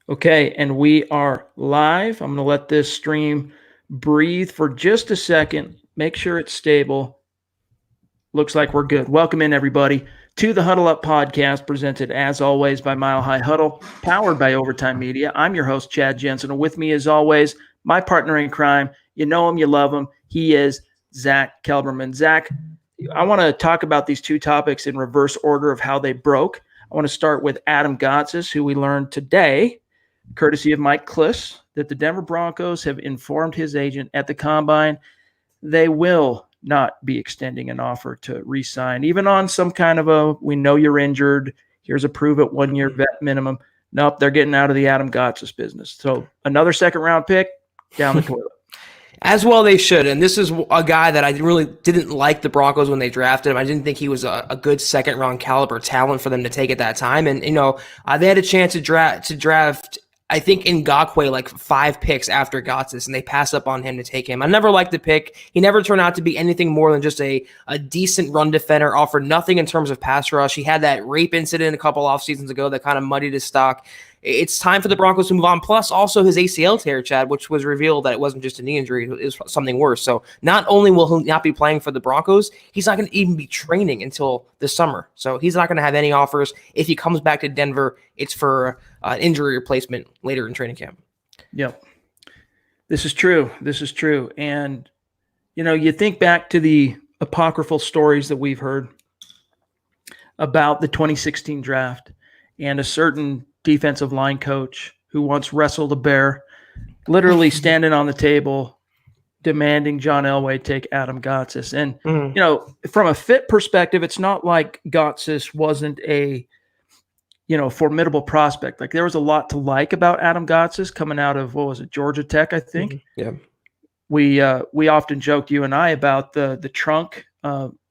Okay, and we are live. I'm going to let this stream breathe for just a second. Make sure it's stable. Looks like we're good. Welcome in, everybody, to the Huddle Up podcast, presented as always by Mile High Huddle, powered by Overtime Media. I'm your host, Chad Jensen, and with me, as always, my partner in crime. You know him, you love him. He is Zack Kelberman. Zack, I want to talk about these two topics in reverse order of how they broke. I want to start with Yiadom Gotsis, who we learned today, courtesy of Mike Kliss, that the Denver Broncos have informed his agent at the Combine they will not be extending an offer to re-sign, even on some kind of a, we know you're injured, here's a prove-it 1-year vet minimum. Nope, they're getting out of the Yiadom Gotsis business. So another second-round pick down the toilet. As well they should. And this is a guy that I really didn't like the Broncos when they drafted him. I didn't think he was a good second-round caliber talent for them to take at that time. And, they had a chance to draft I think Ngakoue like 5 picks after Gotsis, and they passed up on him to take him. I never liked the pick. He never turned out to be anything more than just a decent run defender, offered nothing in terms of pass rush. He had that rape incident a couple off seasons ago that kind of muddied his stock. It's time for the Broncos to move on. Plus, also his ACL tear, Chad, which was revealed that it wasn't just a knee injury, it was something worse. So not only will he not be playing for the Broncos, he's not going to even be training until the summer. So he's not going to have any offers. If he comes back to Denver, it's for injury replacement later in training camp. Yep. This is true. And, you think back to the apocryphal stories that we've heard about the 2016 draft and a certain defensive line coach who once wrestled a bear, literally standing on the table, demanding John Elway take Yiadom Gotsis. And, from a fit perspective, it's not like Gotsis wasn't a, formidable prospect. Like there was a lot to like about Yiadom Gotsis coming out of, Georgia Tech, I think. Yeah. We often joked, you and I, about the trunk.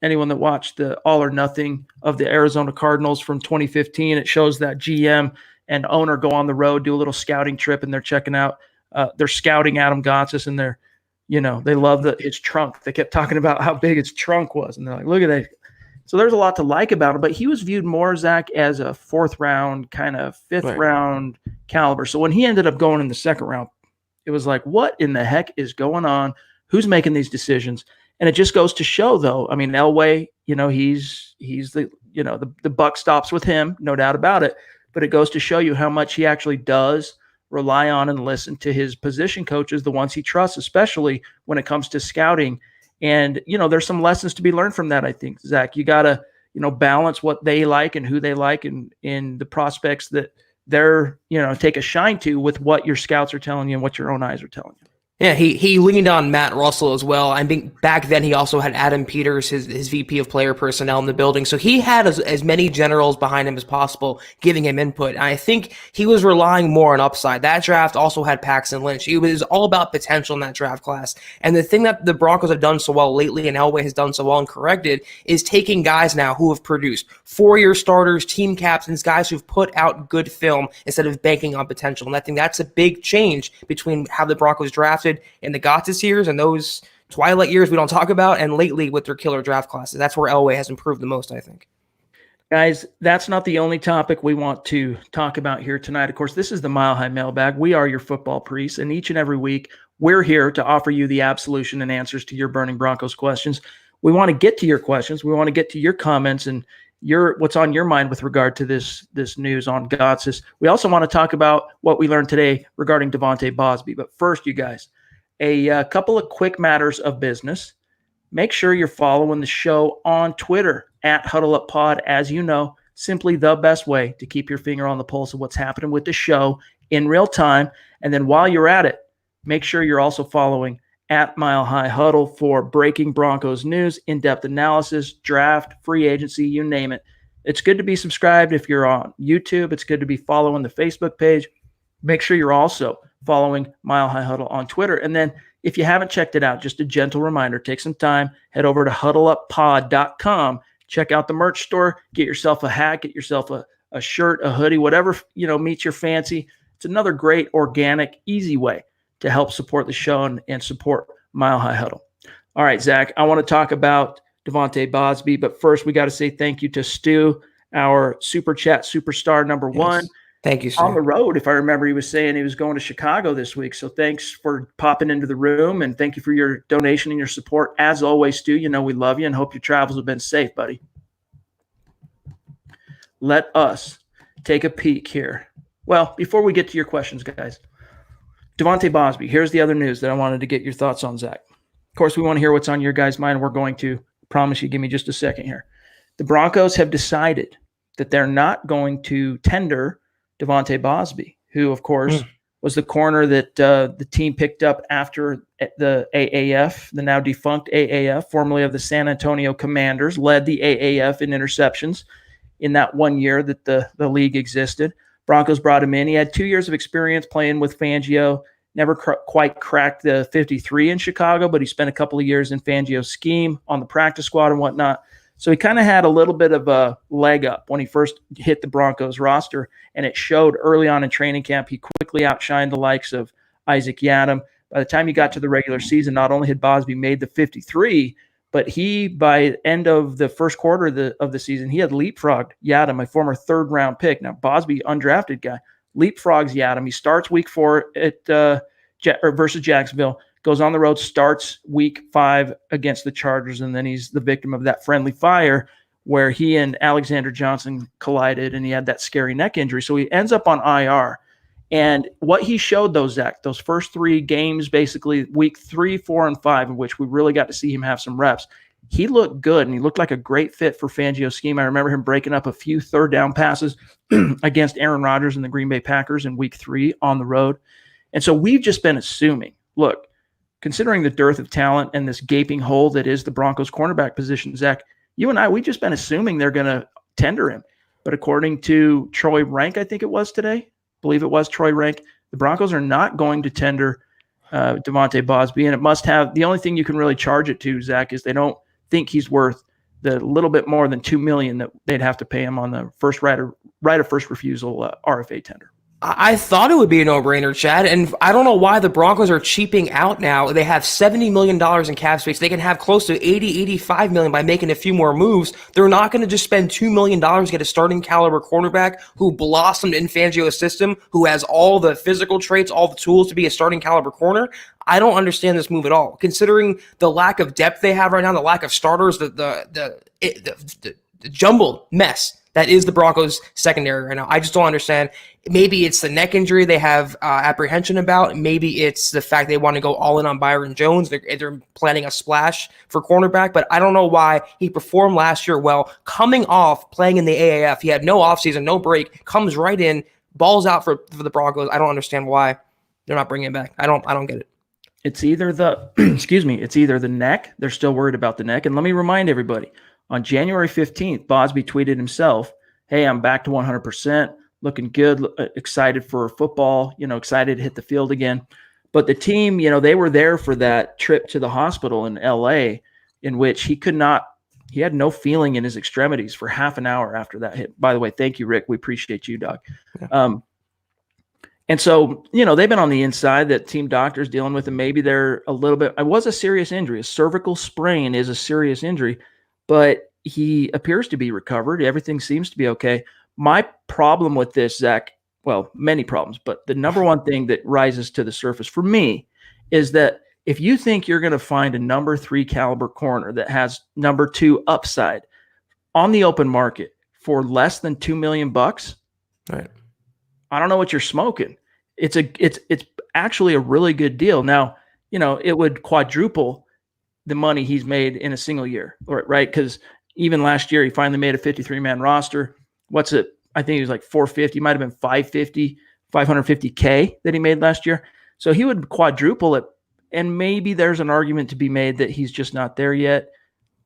Anyone that watched the All or Nothing of the Arizona Cardinals from 2015, it shows that GM and owner go on the road, do a little scouting trip, and they're checking out, they're scouting Yiadom Gotsis, and they're, they love his trunk. They kept talking about how big his trunk was, and they're like, look at that. So there's a lot to like about him, but he was viewed more, Zach, as a 4th round, kind of 5th round caliber. So when he ended up going in the 2nd round, it was like, what in the heck is going on? Who's making these decisions? And it just goes to show, though. I mean, Elway, he's the, the buck stops with him, no doubt about it. But it goes to show you how much he actually does rely on and listen to his position coaches, the ones he trusts, especially when it comes to scouting. And, there's some lessons to be learned from that, I think, Zach. You got to, balance what they like and who they like and the prospects that they're, take a shine to with what your scouts are telling you and what your own eyes are telling you. Yeah, he leaned on Matt Russell as well. I think back then he also had Adam Peters, his VP of player personnel, in the building. So he had as many generals behind him as possible giving him input. And I think he was relying more on upside. That draft also had Paxton Lynch. It was all about potential in that draft class. And the thing that the Broncos have done so well lately, and Elway has done so well and corrected, is taking guys now who have produced 4-year starters, team captains, guys who've put out good film instead of banking on potential. And I think that's a big change between how the Broncos drafted in the Gotsis years and those twilight years we don't talk about, and lately with their killer draft classes. That's where Elway has improved the most, I think. Guys, that's not the only topic we want to talk about here tonight. Of course, this is the Mile High Mailbag. We are your football priests, and each and every week, we're here to offer you the absolution and answers to your burning Broncos questions. We want to get to your questions. We want to get to your comments and what's on your mind with regard to this news on Gotsis. We also want to talk about what we learned today regarding Davante Bausby. But first, you guys, a couple of quick matters of business. Make sure you're following the show on Twitter at HuddleUpPod. As you know, simply the best way to keep your finger on the pulse of what's happening with the show in real time. And then while you're at it, make sure you're also following at Mile High Huddle for breaking Broncos news, in-depth analysis, draft, free agency, you name it. It's good to be subscribed if you're on YouTube. It's good to be following the Facebook page. Make sure you're also following Mile High Huddle on Twitter. And then if you haven't checked it out, just a gentle reminder, take some time, head over to huddleuppod.com, check out the merch store, get yourself a hat, get yourself a shirt, a hoodie, whatever, meets your fancy. It's another great, organic, easy way to help support the show and support Mile High Huddle. All right, Zach, I want to talk about Davante Bausby, but first we got to say thank you to Stu, our Super Chat superstar number one. Thank you, on the sir. road. If I remember, he was saying he was going to Chicago this week. So thanks for popping into the room, and thank you for your donation and your support. As always, Stu, you know we love you and hope your travels have been safe, buddy. Let us take a peek here. Well, before we get to your questions, guys, Davante Bausby, here's the other news that I wanted to get your thoughts on, Zach. Of course, we want to hear what's on your guys' mind. We're going to promise you, give me just a second here. The Broncos have decided that they're not going to tender Davante Bausby, who, of course, was the corner that the team picked up after the AAF, the now defunct AAF, formerly of the San Antonio Commanders, led the AAF in interceptions in that 1 year that the league existed. Broncos brought him in. He had 2 years of experience playing with Fangio, never quite cracked the 53 in Chicago, but he spent a couple of years in Fangio's scheme on the practice squad and whatnot. So he kind of had a little bit of a leg up when he first hit the Broncos roster, and it showed early on in training camp. He quickly outshined the likes of Isaac Yiadom. By the time he got to the regular season, not only had Bausby made the 53, but he, by end of the first quarter of the season, he had leapfrogged Yiadom, a former third-round pick. Now, Bausby, undrafted guy, leapfrogs Yiadom. He starts week 4 versus Jacksonville, goes on the road, starts week 5 against the Chargers, and then he's the victim of that friendly fire where he and Alexander Johnson collided, and he had that scary neck injury. So he ends up on IR. And what he showed, those first 3 games, basically week 3, 4, and 5, in which we really got to see him have some reps, he looked good, and he looked like a great fit for Fangio's scheme. I remember him breaking up a few third down passes against Aaron Rodgers and the Green Bay Packers in week 3 on the road. And so we've just been assuming, look, considering the dearth of talent and this gaping hole that is the Broncos cornerback position, Zach, you and I, we've just been assuming they're going to tender him. But according to Troy Rank, I think it was today, believe it was Troy Rank, the Broncos are not going to tender Davante Bausby, and it must have, the only thing you can really charge it to, Zach, is they don't think he's worth the little bit more than $2 million that they'd have to pay him on the first right of first refusal RFA tender. I thought it would be a no-brainer, Chad, and I don't know why the Broncos are cheaping out now. They have $70 million in cap space. They can have close to $80, $85 million by making a few more moves. They're not going to just spend $2 million to get a starting caliber cornerback who blossomed in Fangio's system, who has all the physical traits, all the tools to be a starting caliber corner. I don't understand this move at all, considering the lack of depth they have right now, the lack of starters, the jumbled mess that is the Broncos secondary right now. I just don't understand. Maybe it's the neck injury they have apprehension about. Maybe it's the fact they want to go all in on Byron Jones. They're planning a splash for cornerback, but I don't know why. He performed last year well, coming off playing in the AAF. He had no offseason, no break, comes right in, balls out for the Broncos. I don't understand why they're not bringing him back. I don't get it. It's either the it's either the neck. They're still worried about the neck. And let me remind everybody, on January 15th, Bausby tweeted himself, "Hey, I'm back to 100%, looking good, excited for football, excited to hit the field again." But the team, they were there for that trip to the hospital in LA, in which he had no feeling in his extremities for half an hour after that hit. By the way, thank you, Rick. We appreciate you, dog. Yeah. And so, they've been on the inside, that team doctor's dealing with, and maybe they're a little bit, it was a serious injury. A cervical sprain is a serious injury, but he appears to be recovered. Everything seems to be okay. My problem with this, Zach, well, many problems, but the number one thing that rises to the surface for me is that if you think you're going to find a number 3 caliber corner that has number 2 upside on the open market for less than $2 million, right? I don't know what you're smoking. It's actually a really good deal. Now, it would quadruple the money he's made in a single year, right? Because even last year, he finally made a 53-man roster. What's it? I think he was like 450, might have been 550K that he made last year. So he would quadruple it. And maybe there's an argument to be made that he's just not there yet.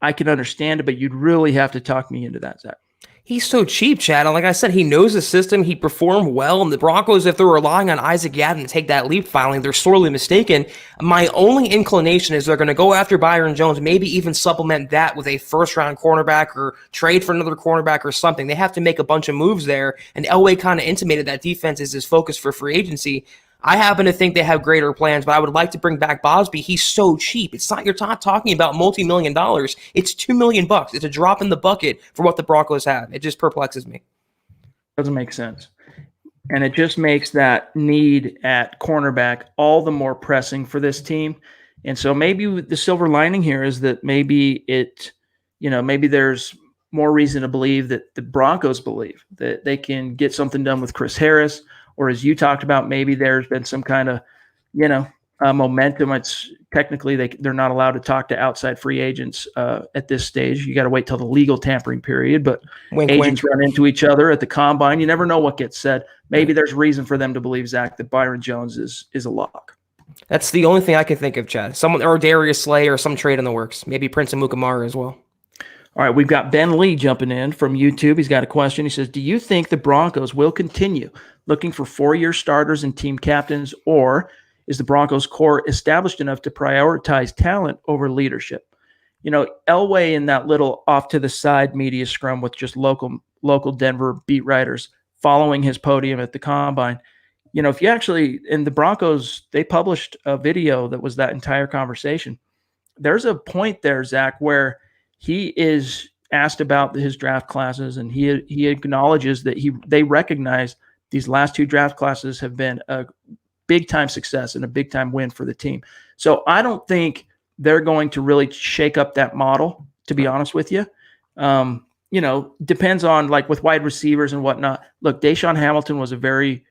I can understand it, but you'd really have to talk me into that, Zach. He's so cheap, Chad. And like I said, he knows the system. He performed well. And the Broncos, if they're relying on Isaac Yiadom to take that leap finally, they're sorely mistaken. My only inclination is they're going to go after Byron Jones, maybe even supplement that with a first-round cornerback or trade for another cornerback or something. They have to make a bunch of moves there. And Elway kind of intimated that defense is his focus for free agency. I happen to think they have greater plans, but I would like to bring back Bausby. He's so cheap. You're not talking about multi-million dollars. It's $2 million. It's a drop in the bucket for what the Broncos have. It just perplexes me. Doesn't make sense. And it just makes that need at cornerback all the more pressing for this team. And so maybe the silver lining here is that maybe maybe there's more reason to believe that the Broncos believe that they can get something done with Chris Harris, or as you talked about, maybe there's been some kind of, momentum. It's technically they're not allowed to talk to outside free agents at this stage. You got to wait till the legal tampering period, but Wink, agents wink. run into each other at the combine. You never know what gets said. Maybe there's reason for them to believe, Zach, that Byron Jones is a lock. That's the only thing I can think of, Chad. Someone or Darius Slay or some trade in the works. Maybe Prince Amukamara as well. All right, we've got Ben Lee jumping in from YouTube. He's got a question. He says, do you think the Broncos will continue looking for 4-year starters and team captains, or is the Broncos core established enough to prioritize talent over leadership? Elway in that little off to the side media scrum with just local Denver beat writers following his podium at the combine. If you actually, in the Broncos, they published a video that was that entire conversation. There's a point there, Zach, where he is asked about his draft classes, and he acknowledges that they recognize these last 2 draft classes have been a big time success and a big time win for the team. So I don't think they're going to really shake up that model, to be honest with you. Depends on, like, with wide receivers and whatnot. Look, Deshaun Hamilton was a very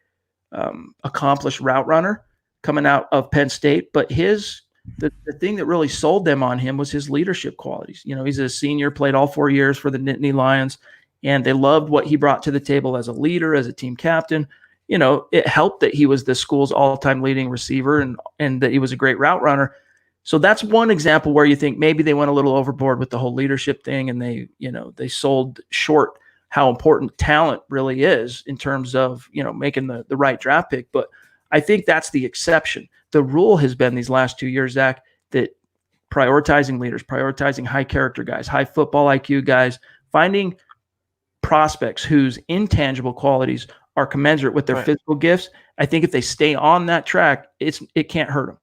accomplished route runner coming out of Penn State, but the thing that really sold them on him was his leadership qualities. He's a senior, played all 4 years for the Nittany Lions, and they loved what he brought to the table as a leader, as a team captain. It helped that he was the school's all-time leading receiver and that he was a great route runner. So that's one example where you think maybe they went a little overboard with the whole leadership thing, and they sold short how important talent really is in terms of, making the right draft pick. But I think that's the exception. The rule has been these last 2 years, Zach, that prioritizing leaders, prioritizing high character guys, high football IQ guys, finding prospects whose intangible qualities are commensurate with their physical gifts. I think if they stay on that track, it can't hurt them.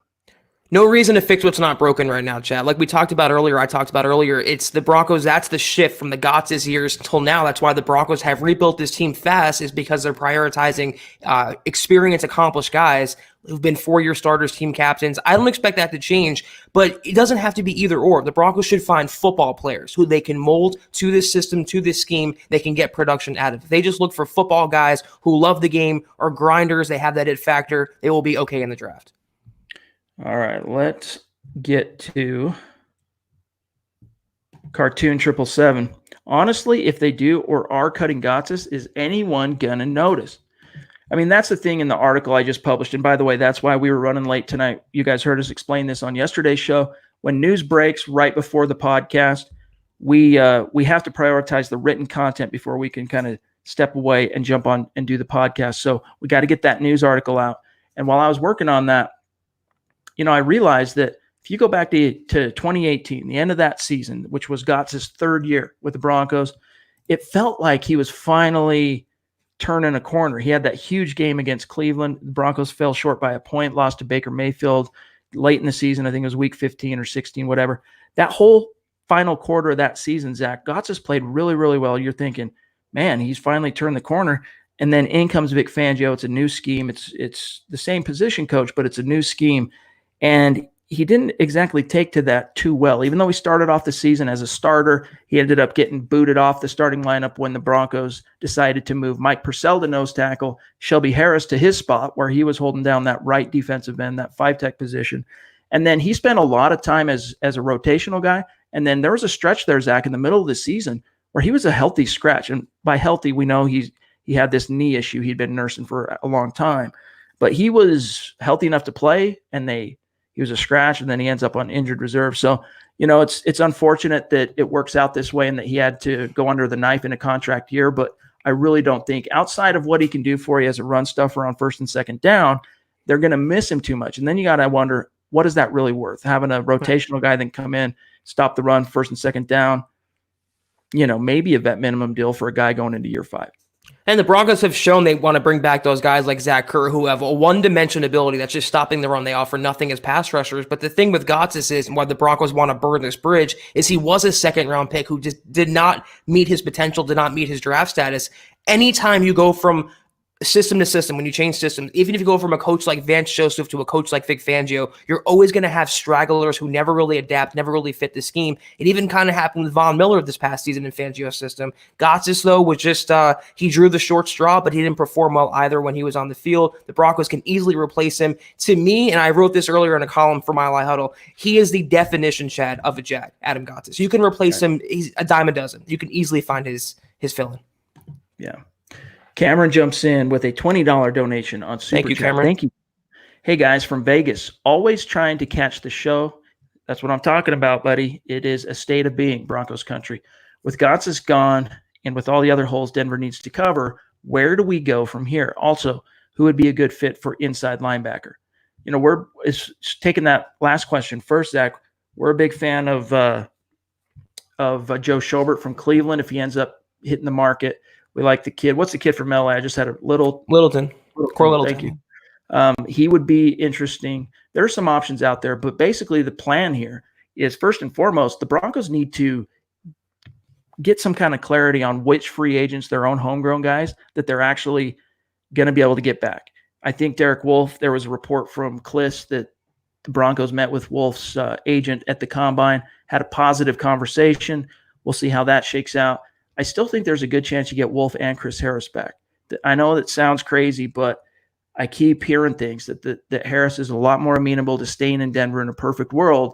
No reason to fix what's not broken right now, Chad. Like I talked about earlier, it's the Broncos. That's the shift from the Gotsis years till now. That's why the Broncos have rebuilt this team fast, is because they're prioritizing experienced, accomplished guys who've been 4-year starters, team captains. I don't expect that to change, but it doesn't have to be either or. The Broncos should find football players who they can mold to this system, to this scheme. They can get production out of it. They just look for football guys who love the game, are grinders. They have that it factor. They will be okay in the draft. All right, let's get to Cartoon 777. Honestly, if they do or are cutting Gotsis, is anyone going to notice? I mean, that's the thing in the article I just published. And by the way, that's why we were running late tonight. You guys heard us explain this on yesterday's show. When news breaks right before the podcast, we have to prioritize the written content before we can kind of step away and jump on and do the podcast. So we got to get that news article out. And while I was working on that, I realized that if you go back to 2018, the end of that season, which was Gotsis' 3rd year with the Broncos, it felt like he was finally turning a corner. He had that huge game against Cleveland. The Broncos fell short by a point, lost to Baker Mayfield late in the season. I think it was week 15 or 16, whatever. That whole final quarter of that season, Zach, Gotsis played really, really well. You're thinking, man, he's finally turned the corner. And then in comes Vic Fangio. It's a new scheme. It's the same position coach, but it's a new scheme. And he didn't exactly take to that too well. Even though he started off the season as a starter, he ended up getting booted off the starting lineup when the Broncos decided to move Mike Purcell to nose tackle, Shelby Harris to his spot where he was holding down that right defensive end, that 5-tech position. And then he spent a lot of time as a rotational guy. And then there was a stretch there, Zach, in the middle of the season where he was a healthy scratch. And by healthy, we know he had this knee issue he'd been nursing for a long time. But he was healthy enough to play, and he was a scratch, and then he ends up on injured reserve. So, it's unfortunate that it works out this way and that he had to go under the knife in a contract year. But I really don't think, outside of what he can do for you as a run stuffer on 1st and 2nd down, they're going to miss him too much. And then you got to wonder, what is that really worth? Having a rotational guy then come in, stop the run 1st and 2nd down, maybe a vet minimum deal for a guy going into year 5. And the Broncos have shown they want to bring back those guys like Zach Kerr who have a one-dimension ability that's just stopping the run. They offer nothing as pass rushers. But the thing with Gotsis is, and why the Broncos want to burn this bridge, is he was a 2nd-round pick who just did not meet his potential, did not meet his draft status. Anytime you go from system to system, when you change systems, even if you go from a coach like Vance Joseph to a coach like Vic Fangio, you're always going to have stragglers who never really adapt, never really fit the scheme. It even kind of happened with Von Miller this past season in Fangio's system. Gotsis, though, was just, he drew the short straw, but he didn't perform well either when he was on the field. The Broncos can easily replace him. To me, and I wrote this earlier in a column for Mile High Huddle, he is the definition, Chad, of a Jag, Adam Gotsis. You can replace him. He's a dime a dozen. You can easily find his fill-in. Yeah. Cameron jumps in with a $20 donation on Super Thank you, Chat. Cameron. Thank you. Hey, guys, from Vegas, always trying to catch the show. That's what I'm talking about, buddy. It is a state of being, Broncos country. With Gotsis gone and with all the other holes Denver needs to cover, where do we go from here? Also, who would be a good fit for inside linebacker? You know, we're taking that last question first, Zach. We're a big fan of Joe Schobert from Cleveland if he ends up hitting the market. We like the kid. What's the kid from LA? I just had a Littleton. Core Littleton. Thank you. He would be interesting. There are some options out there, but basically the plan here is first and foremost, the Broncos need to get some kind of clarity on which free agents, their own homegrown guys, that they're actually going to be able to get back. I think Derek Wolfe, there was a report from Kliss that the Broncos met with Wolfe's agent at the Combine, had a positive conversation. We'll see how that shakes out. I still think there's a good chance you get Wolfe and Chris Harris back. I know that sounds crazy, but I keep hearing things that Harris is a lot more amenable to staying in Denver in a perfect world.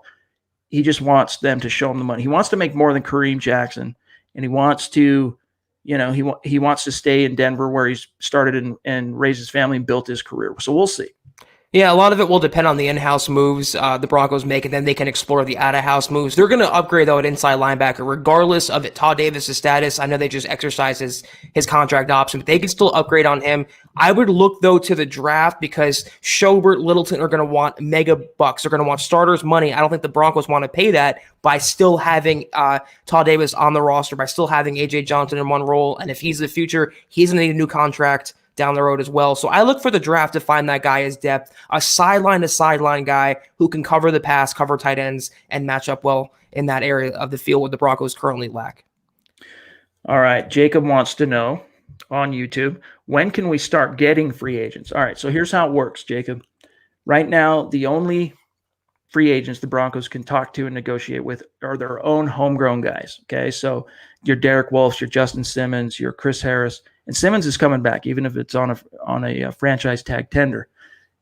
He just wants them to show him the money. He wants to make more than Kareem Jackson, and he wants to, he wants to stay in Denver where he's started and raised his family and built his career. So we'll see. Yeah, a lot of it will depend on the in-house moves the Broncos make, and then they can explore the out-of-house moves. They're going to upgrade, though, at inside linebacker, regardless of Todd Davis' status. I know they just exercised his contract option, but they can still upgrade on him. I would look, though, to the draft because Schobert, Littleton are going to want mega bucks. They're going to want starters' money. I don't think the Broncos want to pay that by still having Todd Davis on the roster, by still having A.J. Johnson in one role. And if he's the future, he's going to need a new contract down the road as well. So I look for the draft to find that guy as depth, a sideline-to-sideline guy who can cover the pass, cover tight ends, and match up well in that area of the field where the Broncos currently lack. All right. Jacob wants to know on YouTube, when can we start getting free agents? All right. So here's how it works, Jacob. Right now, the only free agents the Broncos can talk to and negotiate with are their own homegrown guys. Okay. So your Derek Wolfe, your Justin Simmons, your Chris Harris, and Simmons is coming back, even if it's on a franchise tag tender.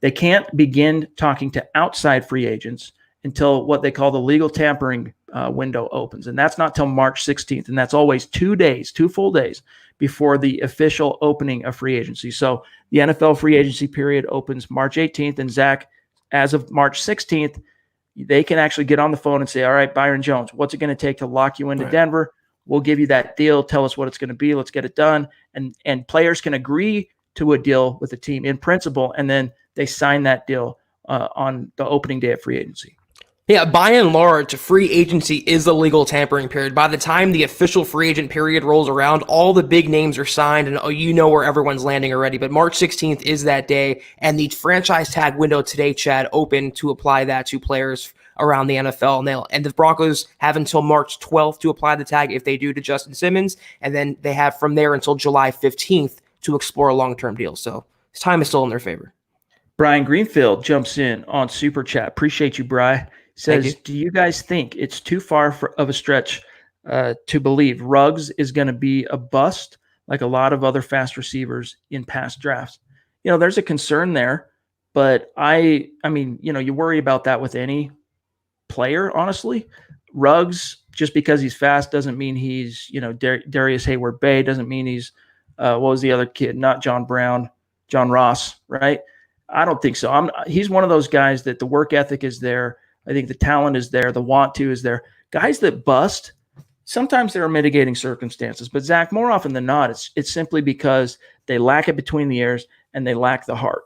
They can't begin talking to outside free agents until what they call the legal tampering window opens. And that's not till March 16th. And that's always 2 full days before the official opening of free agency. So the NFL free agency period opens March 18th. And Zach, as of March 16th, they can actually get on the phone and say, all right, Byron Jones, what's it going to take to lock you into Denver? We'll give you that deal. Tell us what it's going to be. Let's get it done. And players can agree to a deal with the team in principle, and then they sign that deal on the opening day of free agency. Yeah, by and large, free agency is the legal tampering period. By the time the official free agent period rolls around, all the big names are signed, and you know where everyone's landing already. But March 16th is that day, and the franchise tag window today, Chad, open to apply that to players around the NFL. And the Broncos have until March 12th to apply the tag if they do to Justin Simmons, and then they have from there until July 15th to explore a long-term deal. So his time is still in their favor. Brian Greenfield jumps in on Super Chat. Appreciate you, Bri. Says, do you guys think it's too far of a stretch to believe Ruggs is going to be a bust like a lot of other fast receivers in past drafts? You know, there's a concern there, but I mean, you know, you worry about that with any player, honestly. Ruggs, just because he's fast doesn't mean he's, you know, Darius Hayward-Bay, doesn't mean he's, what was the other kid? Not John Brown, John Ross, right? I don't think so. He's one of those guys that the work ethic is there. I think the talent is there. The want to is there. Guys that bust, sometimes there are mitigating circumstances. But, Zach, more often than not, it's simply because they lack it between the ears and they lack the heart.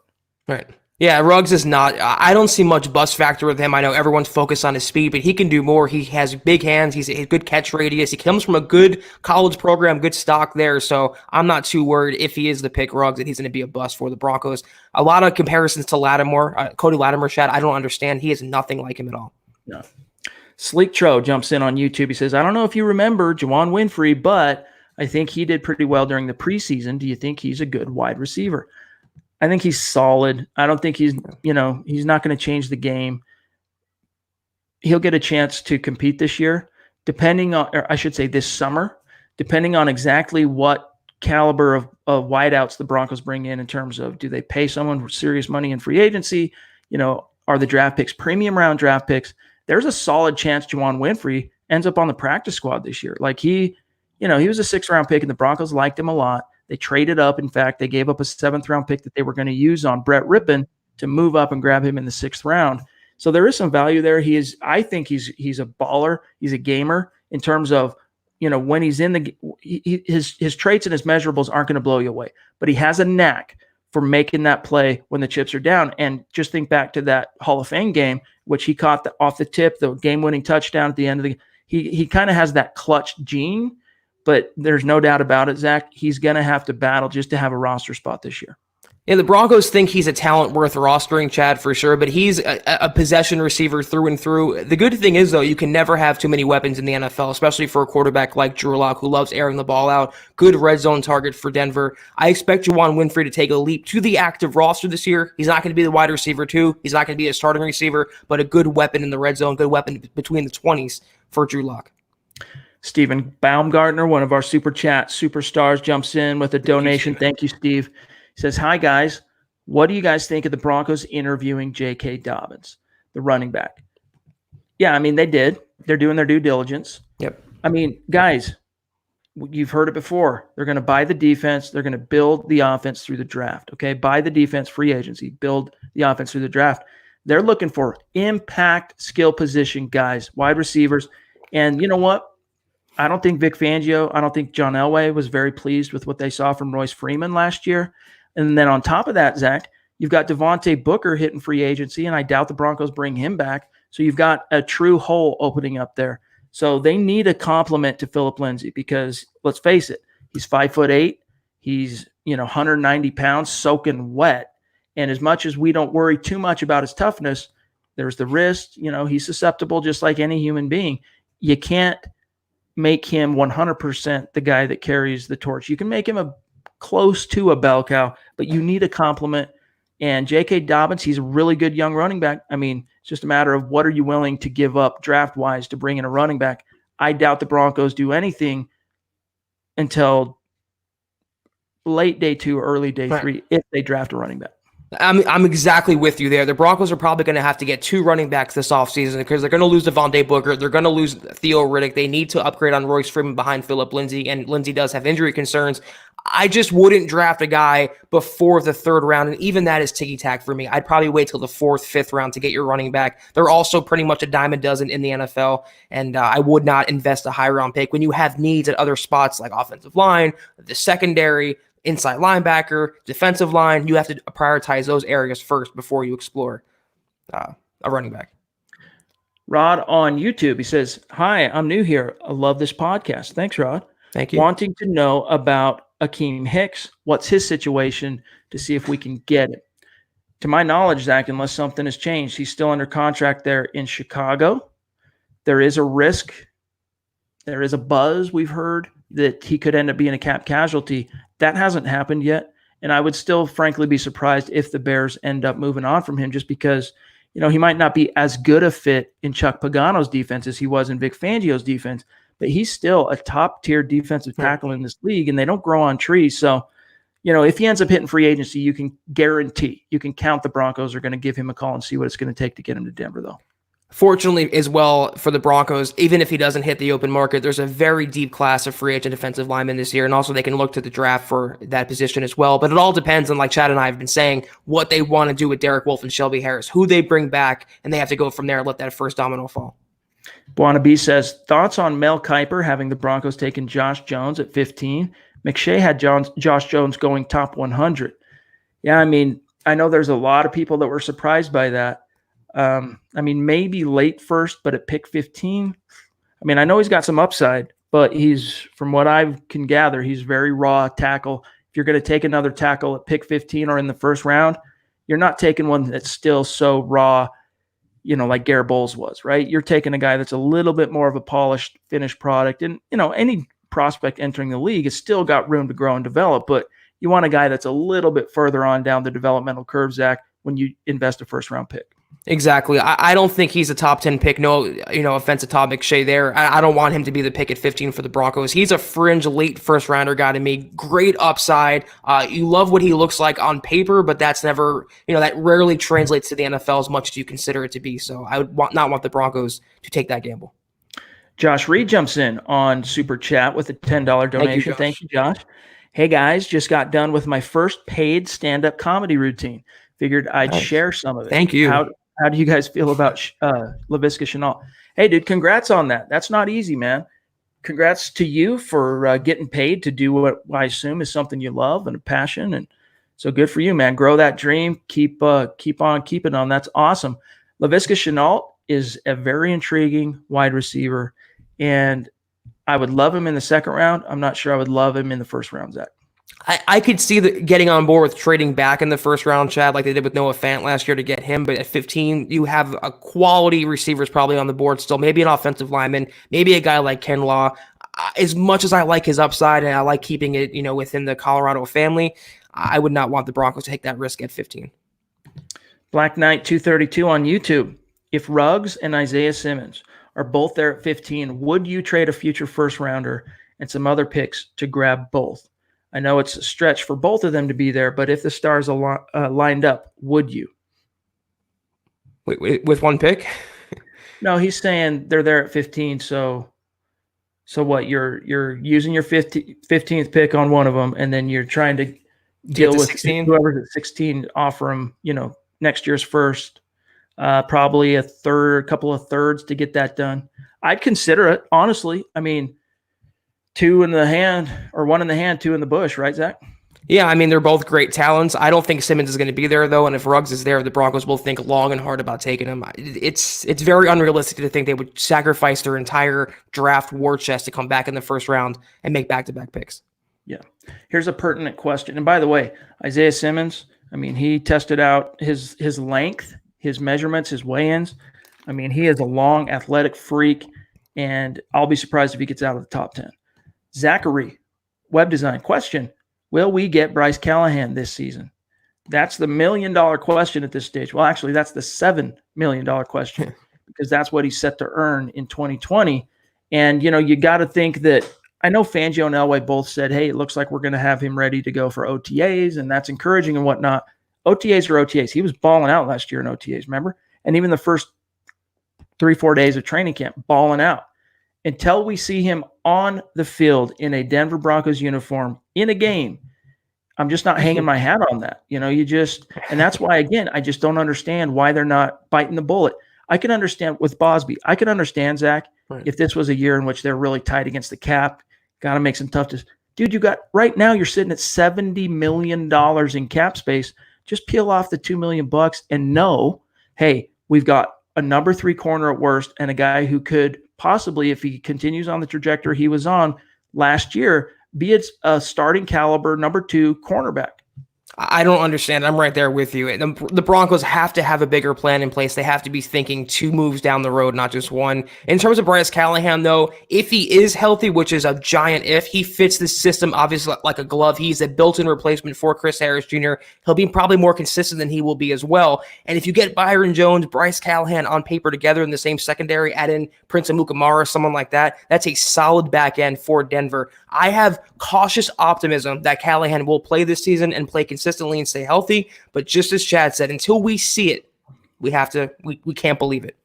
Right. Yeah, Ruggs is not – I don't see much bust factor with him. I know everyone's focused on his speed, but he can do more. He has big hands. He's a good catch radius. He comes from a good college program, good stock there. So I'm not too worried if he is the pick, Ruggs, that he's going to be a bust for the Broncos. A lot of comparisons to Lattimore. Cody Lattimore, Chad, I don't understand. He is nothing like him at all. No. Sleek Tro jumps in on YouTube. He says, I don't know if you remember Juwan Winfrey, but I think he did pretty well during the preseason. Do you think he's a good wide receiver? I think he's solid. I don't think he's not going to change the game. He'll get a chance to compete this year, this summer, depending on exactly what caliber of wideouts the Broncos bring in terms of, do they pay someone for serious money in free agency? Are the draft picks premium round draft picks? There's a solid chance Juwann Winfree ends up on the practice squad this year. Like he was a 6th round pick and the Broncos liked him a lot. They traded up. In fact, they gave up a 7th round pick that they were going to use on Brett Rippon to move up and grab him in the 6th round. So there is some value there. I think he's a baller. He's a gamer in terms of, when he's in his traits and his measurables aren't going to blow you away, but he has a knack for making that play when the chips are down. And just think back to that Hall of Fame game, which he caught off the tip, the game-winning touchdown at the end of the. He kind of has that clutch gene, but there's no doubt about it, Zach. He's going to have to battle just to have a roster spot this year. Yeah, the Broncos think he's a talent worth rostering, Chad, for sure, but he's a possession receiver through and through. The good thing is, though, you can never have too many weapons in the NFL, especially for a quarterback like Drew Lock, who loves airing the ball out. Good red zone target for Denver. I expect Juwann Winfree to take a leap to the active roster this year. He's not going to be the wide receiver, too. He's not going to be a starting receiver, but a good weapon in the red zone, good weapon between the 20s for Drew Lock. Stephen Baumgartner, one of our Super Chat superstars, jumps in with a donation. Thank you, Steve. He says, "Hi, guys. What do you guys think of the Broncos interviewing J.K. Dobbins, the running back?" Yeah, I mean, they did. They're doing their due diligence. Yep. I mean, guys, you've heard it before. They're going to buy the defense. They're going to build the offense through the draft, okay? Buy the defense, free agency, build the offense through the draft. They're looking for impact skill position guys, wide receivers. And you know what? I don't think Vic Fangio, I don't think John Elway was very pleased with what they saw from Royce Freeman last year. And then on top of that, Zach, you've got Devontae Booker hitting free agency, and I doubt the Broncos bring him back. So you've got a true hole opening up there. So they need a complement to Phillip Lindsay because, let's face it, he's 5'8". He's 190 pounds, soaking wet. And as much as we don't worry too much about his toughness, there's the wrist. He's susceptible just like any human being. You can't make him 100% the guy that carries the torch. You can make him close to a bell cow, but you need a complement. And J.K. Dobbins, he's a really good young running back. I mean, it's just a matter of what are you willing to give up draft-wise to bring in a running back. I doubt the Broncos do anything until late day 2, early day 3, if they draft a running back. I'm exactly with you there. The Broncos are probably going to have to get 2 running backs this offseason because they're going to lose Devontae Booker. They're going to lose Theo Riddick. They need to upgrade on Royce Freeman behind Phillip Lindsay, and Lindsay does have injury concerns. I just wouldn't draft a guy before the 3rd round, and even that is ticky-tack for me. I'd probably wait till the 4th, 5th round to get your running back. They're also pretty much a dime a dozen in the NFL, and I would not invest a high-round pick when you have needs at other spots like offensive line, the secondary, inside linebacker, defensive line. You have to prioritize those areas first before you explore a running back. Rod on YouTube, he says, "Hi, I'm new here. I love this podcast." Thanks, Rod. Thank you. Wanting to know about Akeem Hicks. What's his situation to see if we can get it? To my knowledge, Zach, unless something has changed, he's still under contract there in Chicago. There is a risk. There is a buzz we've heard that he could end up being a cap casualty. That hasn't happened yet. And I would still, frankly, be surprised if the Bears end up moving on from him just because, he might not be as good a fit in Chuck Pagano's defense as he was in Vic Fangio's defense, but he's still a top-tier defensive tackle in this league, and they don't grow on trees. So, if he ends up hitting free agency, you can count the Broncos are going to give him a call and see what it's going to take to get him to Denver, though. Fortunately, as well, for the Broncos, even if he doesn't hit the open market, there's a very deep class of free agent defensive linemen this year, and also they can look to the draft for that position as well. But it all depends on, like Chad and I have been saying, what they want to do with Derek Wolfe and Shelby Harris, who they bring back, and they have to go from there and let that first domino fall. Buana B says, thoughts on Mel Kiper having the Broncos taking Josh Jones at 15? McShay had Josh Jones going top 100. Yeah, I mean, I know there's a lot of people that were surprised by that. Maybe late first, but at pick 15, I know he's got some upside, but from what I can gather, he's very raw tackle. If you're going to take another tackle at pick 15 or in the first round, you're not taking one that's still so raw, like Garrett Bowles was, right? You're taking a guy that's a little bit more of a polished, finished product. And, any prospect entering the league has still got room to grow and develop, but you want a guy that's a little bit further on down the developmental curve, Zach, when you invest a first-round pick. Exactly. I don't think he's a top 10 pick. No, offensive Todd McShay there. I don't want him to be the pick at 15 for the Broncos. He's a fringe late first rounder guy to me. Great upside. You love what he looks like on paper, but that's never, that rarely translates to the NFL as much as you consider it to be. So I would not want the Broncos to take that gamble. Josh Reed jumps in on Super Chat with a $10 donation. Thank you, Josh. Hey, guys, just got done with my first paid stand-up comedy routine. Figured I'd share some of it. Thank you. How do you guys feel about Laviska Shenault? Hey, dude, congrats on that. That's not easy, man. Congrats to you for getting paid to do what I assume is something you love and a passion. And so good for you, man. Grow that dream. Keep on keeping on. That's awesome. Laviska Shenault is a very intriguing wide receiver, and I would love him in the second round. I'm not sure I would love him in the first round, Zach. I could see getting on board with trading back in the first round, Chad, like they did with Noah Fant last year to get him. But at 15, you have a quality receivers probably on the board still, maybe an offensive lineman, maybe a guy like Ken Law. As much as I like his upside and I like keeping it, within the Colorado family, I would not want the Broncos to take that risk at 15. Black Knight 232 on YouTube. If Ruggs and Isaiah Simmons are both there at 15, would you trade a future first rounder and some other picks to grab both? I know it's a stretch for both of them to be there, but if the stars lined up, would you? Wait, with one pick? No, he's saying they're there at 15. So what? You're using your 15th pick on one of them, and then you're trying to deal with 16? Whoever's at 16. Offer him, next year's first, probably a couple of thirds to get that done. I'd consider it, honestly. I mean, 2 in the hand or 1 in the hand, 2 in the bush, right, Zach? Yeah, I mean, they're both great talents. I don't think Simmons is going to be there, though, and if Ruggs is there, the Broncos will think long and hard about taking him. It's very unrealistic to think they would sacrifice their entire draft war chest to come back in the first round and make back-to-back picks. Yeah. Here's a pertinent question. And by the way, Isaiah Simmons, I mean, he tested out his length, his measurements, his weigh-ins. I mean, he is a long, athletic freak, and I'll be surprised if he gets out of the top 10. Zachary, web design question. Will we get Brice Callahan this season? That's the $1 million question at this stage. Well, actually, that's the $7 million question because that's what he's set to earn in 2020. And, you got to think that I know Fangio and Elway both said, hey, it looks like we're going to have him ready to go for OTAs, and that's encouraging and whatnot. OTAs are OTAs. He was balling out last year in OTAs, remember? And even the first 3-4 days of training camp, balling out. Until we see him on the field in a Denver Broncos uniform in a game, I'm just not hanging my hat on that. And that's why, again, I just don't understand why they're not biting the bullet. I can understand with Bausby. I can understand, Zach, right, if this was a year in which they're really tight against the cap, got to make some tough decisions. Dude, right now you're sitting at $70 million in cap space. Just peel off the $2 million and know, hey, we've got a number 3 corner at worst and a guy who could possibly, if he continues on the trajectory he was on last year, be a starting caliber number 2 cornerback. I don't understand. I'm right there with you. The Broncos have to have a bigger plan in place. They have to be thinking 2 moves down the road, not just 1. In terms of Brice Callahan, though, if he is healthy, which is a giant if, he fits the system obviously like a glove. He's a built-in replacement for Chris Harris Jr. He'll be probably more consistent than he will be as well. And if you get Byron Jones, Brice Callahan on paper together in the same secondary, add in Prince Amukamara, someone like that, that's a solid back end for Denver. I have cautious optimism that Callahan will play this season and play consistently and stay healthy. But just as Chad said, until we see it, we can't believe it.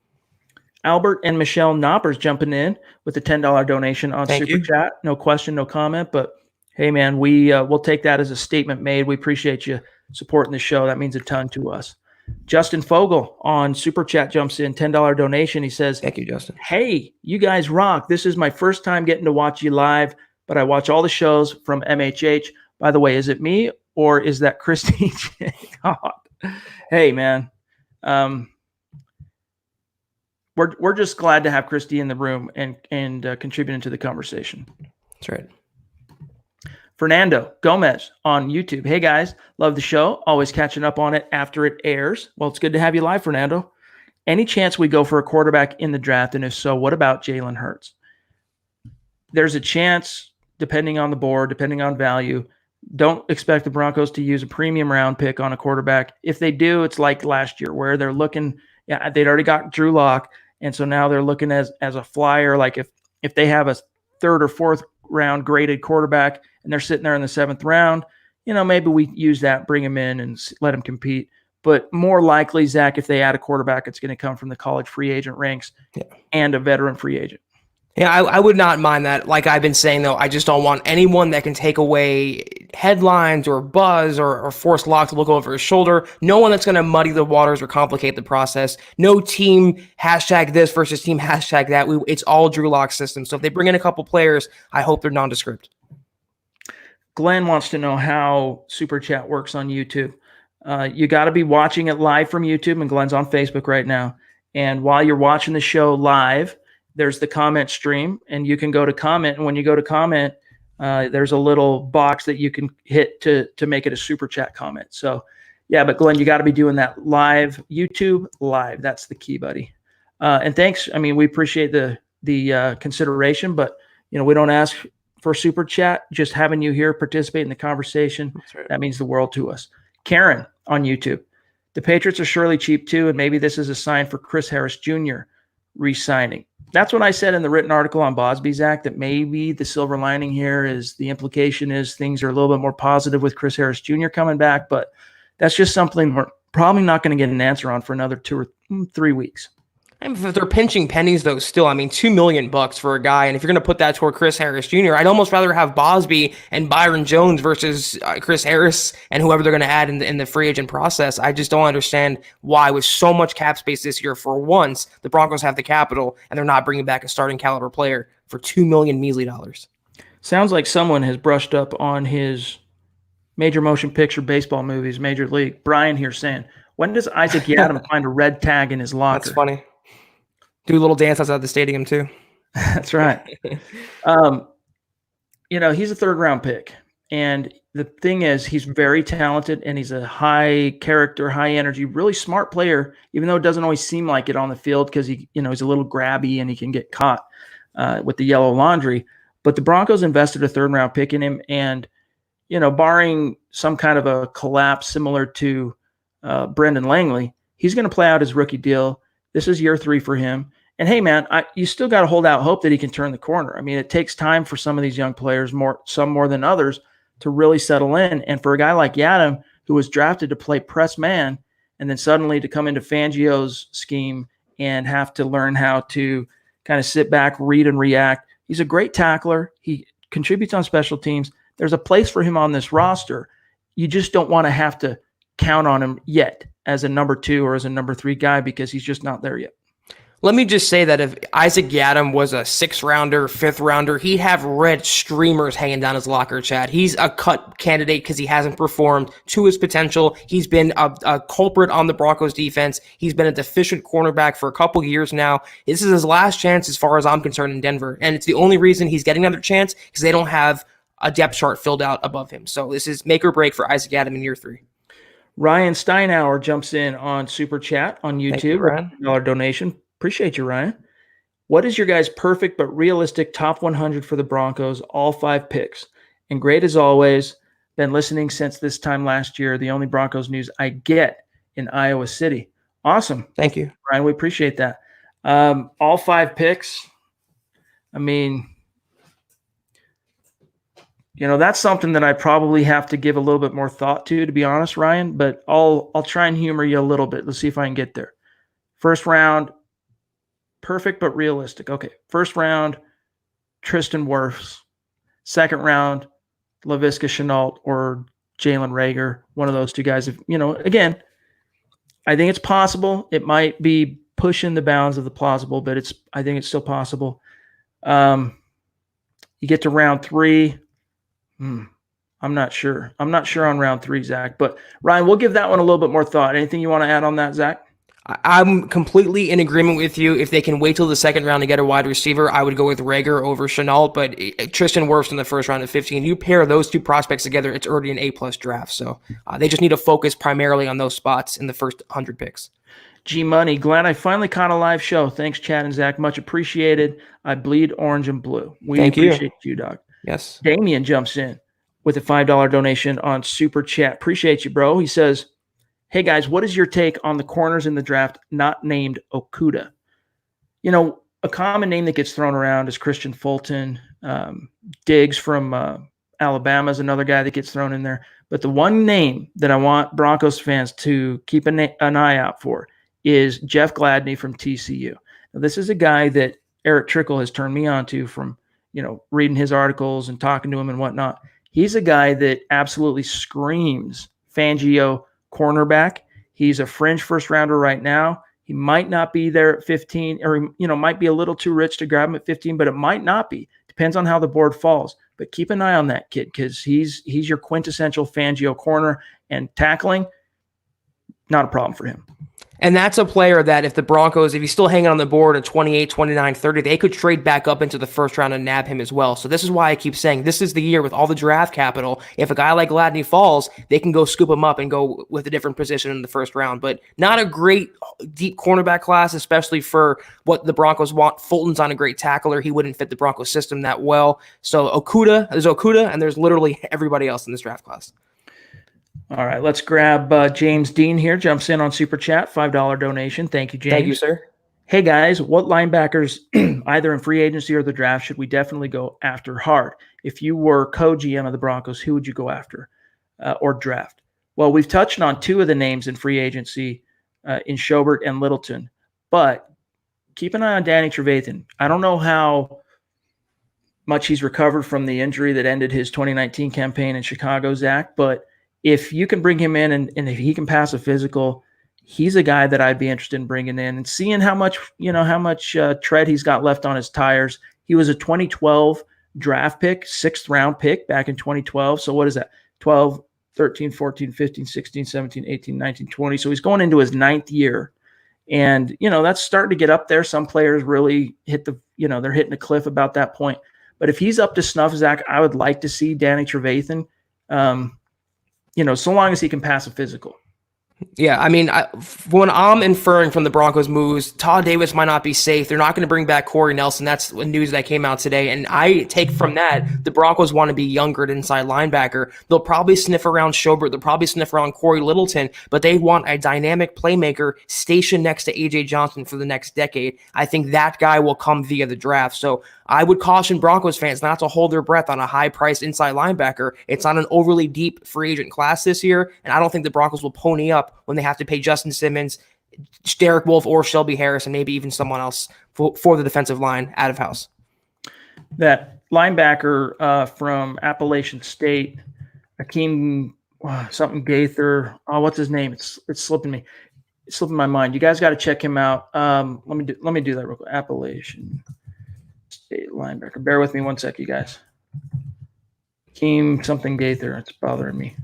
Albert and Michelle Knoppers jumping in with a $10 donation on Super Chat. No question, no comment. But hey, man, we'll take that as a statement made. We appreciate you supporting the show. That means a ton to us. Justin Fogel on Super Chat jumps in, $10 donation. He says, thank you, Justin. Hey, you guys rock. This is my first time getting to watch you live, but I watch all the shows from MHH. By the way, is it me or is that Christy? Hey, man. We're just glad to have Christy in the room and contributing to the conversation. That's right. Fernando Gomez on YouTube. Hey, guys. Love the show. Always catching up on it after it airs. Well, it's good to have you live, Fernando. Any chance we go for a quarterback in the draft? And if so, what about Jalen Hurts? There's a chance depending on the board, depending on value. Don't expect the Broncos to use a premium round pick on a quarterback. If they do, it's like last year where they're looking, they'd already got Drew Lock, and so now they're looking as a flyer. Like if they have a third or fourth round graded quarterback and they're sitting there in the seventh round, maybe we use that, bring him in and let him compete. But more likely, Zach, if they add a quarterback, it's going to come from the college free agent ranks and a veteran free agent. Yeah, I would not mind that. Like I've been saying, though, I just don't want anyone that can take away headlines or buzz or force Lock to look over his shoulder. No one that's going to muddy the waters or complicate the process. No team hashtag this versus team hashtag that. It's all Drew Lock's system. So if they bring in a couple players, I hope they're nondescript. Glenn wants to know how Super Chat works on YouTube. You got to be watching it live from YouTube, and Glenn's on Facebook right now. And while you're watching the show live, there's the comment stream, and you can go to comment. And when you go to comment, there's a little box that you can hit to make it a Super Chat comment. So, yeah, but Glenn, you got to be doing that live, YouTube live. That's the key, buddy. And thanks. I mean, we appreciate the consideration, but we don't ask for Super Chat. Just having you here participate in the conversation, right, that means the world to us. Karen on YouTube. The Patriots are surely cheap too, and maybe this is a sign for Chris Harris Jr. re-signing. That's what I said in the written article on Bausby, Zach, that maybe the silver lining here is the implication is things are a little bit more positive with Chris Harris Jr. coming back, but that's just something we're probably not going to get an answer on for another 2 or 3 weeks. And if they're pinching pennies, though, still, I mean, $2 million for a guy. And if you're going to put that toward Chris Harris Jr., I'd almost rather have Bausby and Byron Jones versus Chris Harris and whoever they're going to add in the free agent process. I just don't understand why, with so much cap space this year, for once, the Broncos have the capital and they're not bringing back a starting caliber player for $2 million measly dollars. Sounds like someone has brushed up on his major motion picture baseball movies, Major League. Brian here saying, when does Isaac Yiadom find a red tag in his locker? That's funny. Do a little dance outside the stadium, too. That's right. He's a third-round pick. And the thing is, he's very talented, and he's a high-character, high-energy, really smart player, even though it doesn't always seem like it on the field because he's a little grabby and he can get caught with the yellow laundry. But the Broncos invested a third-round pick in him, and, barring some kind of a collapse similar to Brendan Langley, he's going to play out his rookie deal. This is year 3 for him. And hey, man, you still got to hold out hope that he can turn the corner. I mean, it takes time for some of these young players, some more than others, to really settle in. And for a guy like Yiadom, who was drafted to play press man, and then suddenly to come into Fangio's scheme and have to learn how to kind of sit back, read and react. He's a great tackler. He contributes on special teams. There's a place for him on this roster. You just don't want to have to count on him yet as a number 2 or as a number 3 guy because he's just not there yet. Let me just say that if Isaac Yiadom was a 6th-rounder, 5th-rounder, he'd have red streamers hanging down his locker, Chad. He's a cut candidate because he hasn't performed to his potential. He's been a culprit on the Broncos defense. He's been a deficient cornerback for a couple years now. This is his last chance as far as I'm concerned in Denver, and it's the only reason he's getting another chance because they don't have a depth chart filled out above him. So this is make or break for Isaac Yiadom in year 3. Ryan Steinauer jumps in on Super Chat on YouTube. Thank you, Ryan. $1 donation. Appreciate you, Ryan. What is your guys' perfect but realistic top 100 for the Broncos, all 5 picks? And great as always. Been listening since this time last year. The only Broncos news I get in Iowa City. Awesome. Thank you, Ryan. We appreciate that. All 5 picks. I mean, that's something that I probably have to give a little bit more thought to be honest, Ryan. But I'll try and humor you a little bit. Let's see if I can get there. First round. Perfect but realistic. Okay, first round, Tristan Wirfs. Second round, Laviska Shenault or Jalen Reagor. One of those 2 guys. Again, I think it's possible. It might be pushing the bounds of the plausible, but I think it's still possible. You get to round 3. I'm not sure. I'm not sure on round 3, Zach. But Ryan, we'll give that one a little bit more thought. Anything you want to add on that, Zach? I'm completely in agreement with you. If they can wait till the second round to get a wide receiver, I would go with Reagor over Shenault, but Tristan Wirfs in the first round at 15. You pair those 2 prospects together, it's already an A-plus draft. So they just need to focus primarily on those spots in the first 100 picks. G Money, glad I finally caught a live show. Thanks, Chad and Zach. Much appreciated. I bleed orange and blue. We appreciate you, dog. Yes. Damien jumps in with a $5 donation on Super Chat. Appreciate you, bro. He says, hey, guys, what is your take on the corners in the draft not named Okudah? You know, a common name that gets thrown around is Christian Fulton. Diggs from Alabama is another guy that gets thrown in there. But the one name that I want Broncos fans to keep an eye out for is Jeff Gladney from TCU. Now, this is a guy that Eric Trickle has turned me on to from, reading his articles and talking to him and whatnot. He's a guy that absolutely screams Fangio cornerback. He's a fringe first rounder right now. He might not be there at 15, or, might be a little too rich to grab him at 15, but it might not be. Depends on how the board falls. But keep an eye on that kid, because he's your quintessential Fangio corner, and tackling, not a problem for him. And that's a player that if the Broncos, if he's still hanging on the board at 28, 29, 30, they could trade back up into the first round and nab him as well. So this is why I keep saying this is the year with all the draft capital. If a guy like Gladney falls, they can go scoop him up and go with a different position in the first round. But not a great deep cornerback class, especially for what the Broncos want. Fulton's on a great tackler. He wouldn't fit the Broncos system that well. So there's Okudah, and there's literally everybody else in this draft class. All right, let's grab James Dean here. Jumps in on Super Chat, $5 donation. Thank you, James. Thank you, sir. Hey, guys, what linebackers, either in free agency or the draft, should we definitely go after hard? If you were co-GM of the Broncos, who would you go after or draft? Well, we've touched on two of the names in free agency in Schobert and Littleton, but keep an eye on Danny Trevathan. I don't know how much he's recovered from the injury that ended his 2019 campaign in Chicago, Zach, but if you can bring him in and if he can pass a physical, he's a guy that I'd be interested in bringing in and seeing how much tread he's got left on his tires. He was a 2012 draft pick, 6th round pick back in 2012. So what is that? 12, 13, 14, 15, 16, 17, 18, 19, 20. So he's going into his 9th year. And, that's starting to get up there. Some players really hit they're hitting a cliff about that point. But if he's up to snuff, Zach, I would like to see Danny Trevathan. So long as he can pass a physical. Yeah, I mean, when I'm inferring from the Broncos' moves, Todd Davis might not be safe. They're not going to bring back Corey Nelson. That's the news that came out today. And I take from that, the Broncos want to be younger at inside linebacker. They'll probably sniff around Schobert. They'll probably sniff around Corey Littleton. But they want a dynamic playmaker stationed next to A.J. Johnson for the next decade. I think that guy will come via the draft. So I would caution Broncos fans not to hold their breath on a high-priced inside linebacker. It's not an overly deep free agent class this year, and I don't think the Broncos will pony up when they have to pay Justin Simmons, Derek Wolfe, or Shelby Harris, and maybe even someone else for the defensive line out of house. That linebacker from Appalachian State, Akeem something Gaither. Oh, what's his name? It's slipping me. It's slipping my mind. You guys got to check him out. Let me do that real quick. Appalachian State linebacker. Bear with me one sec, you guys. Akeem something Gaither. It's bothering me.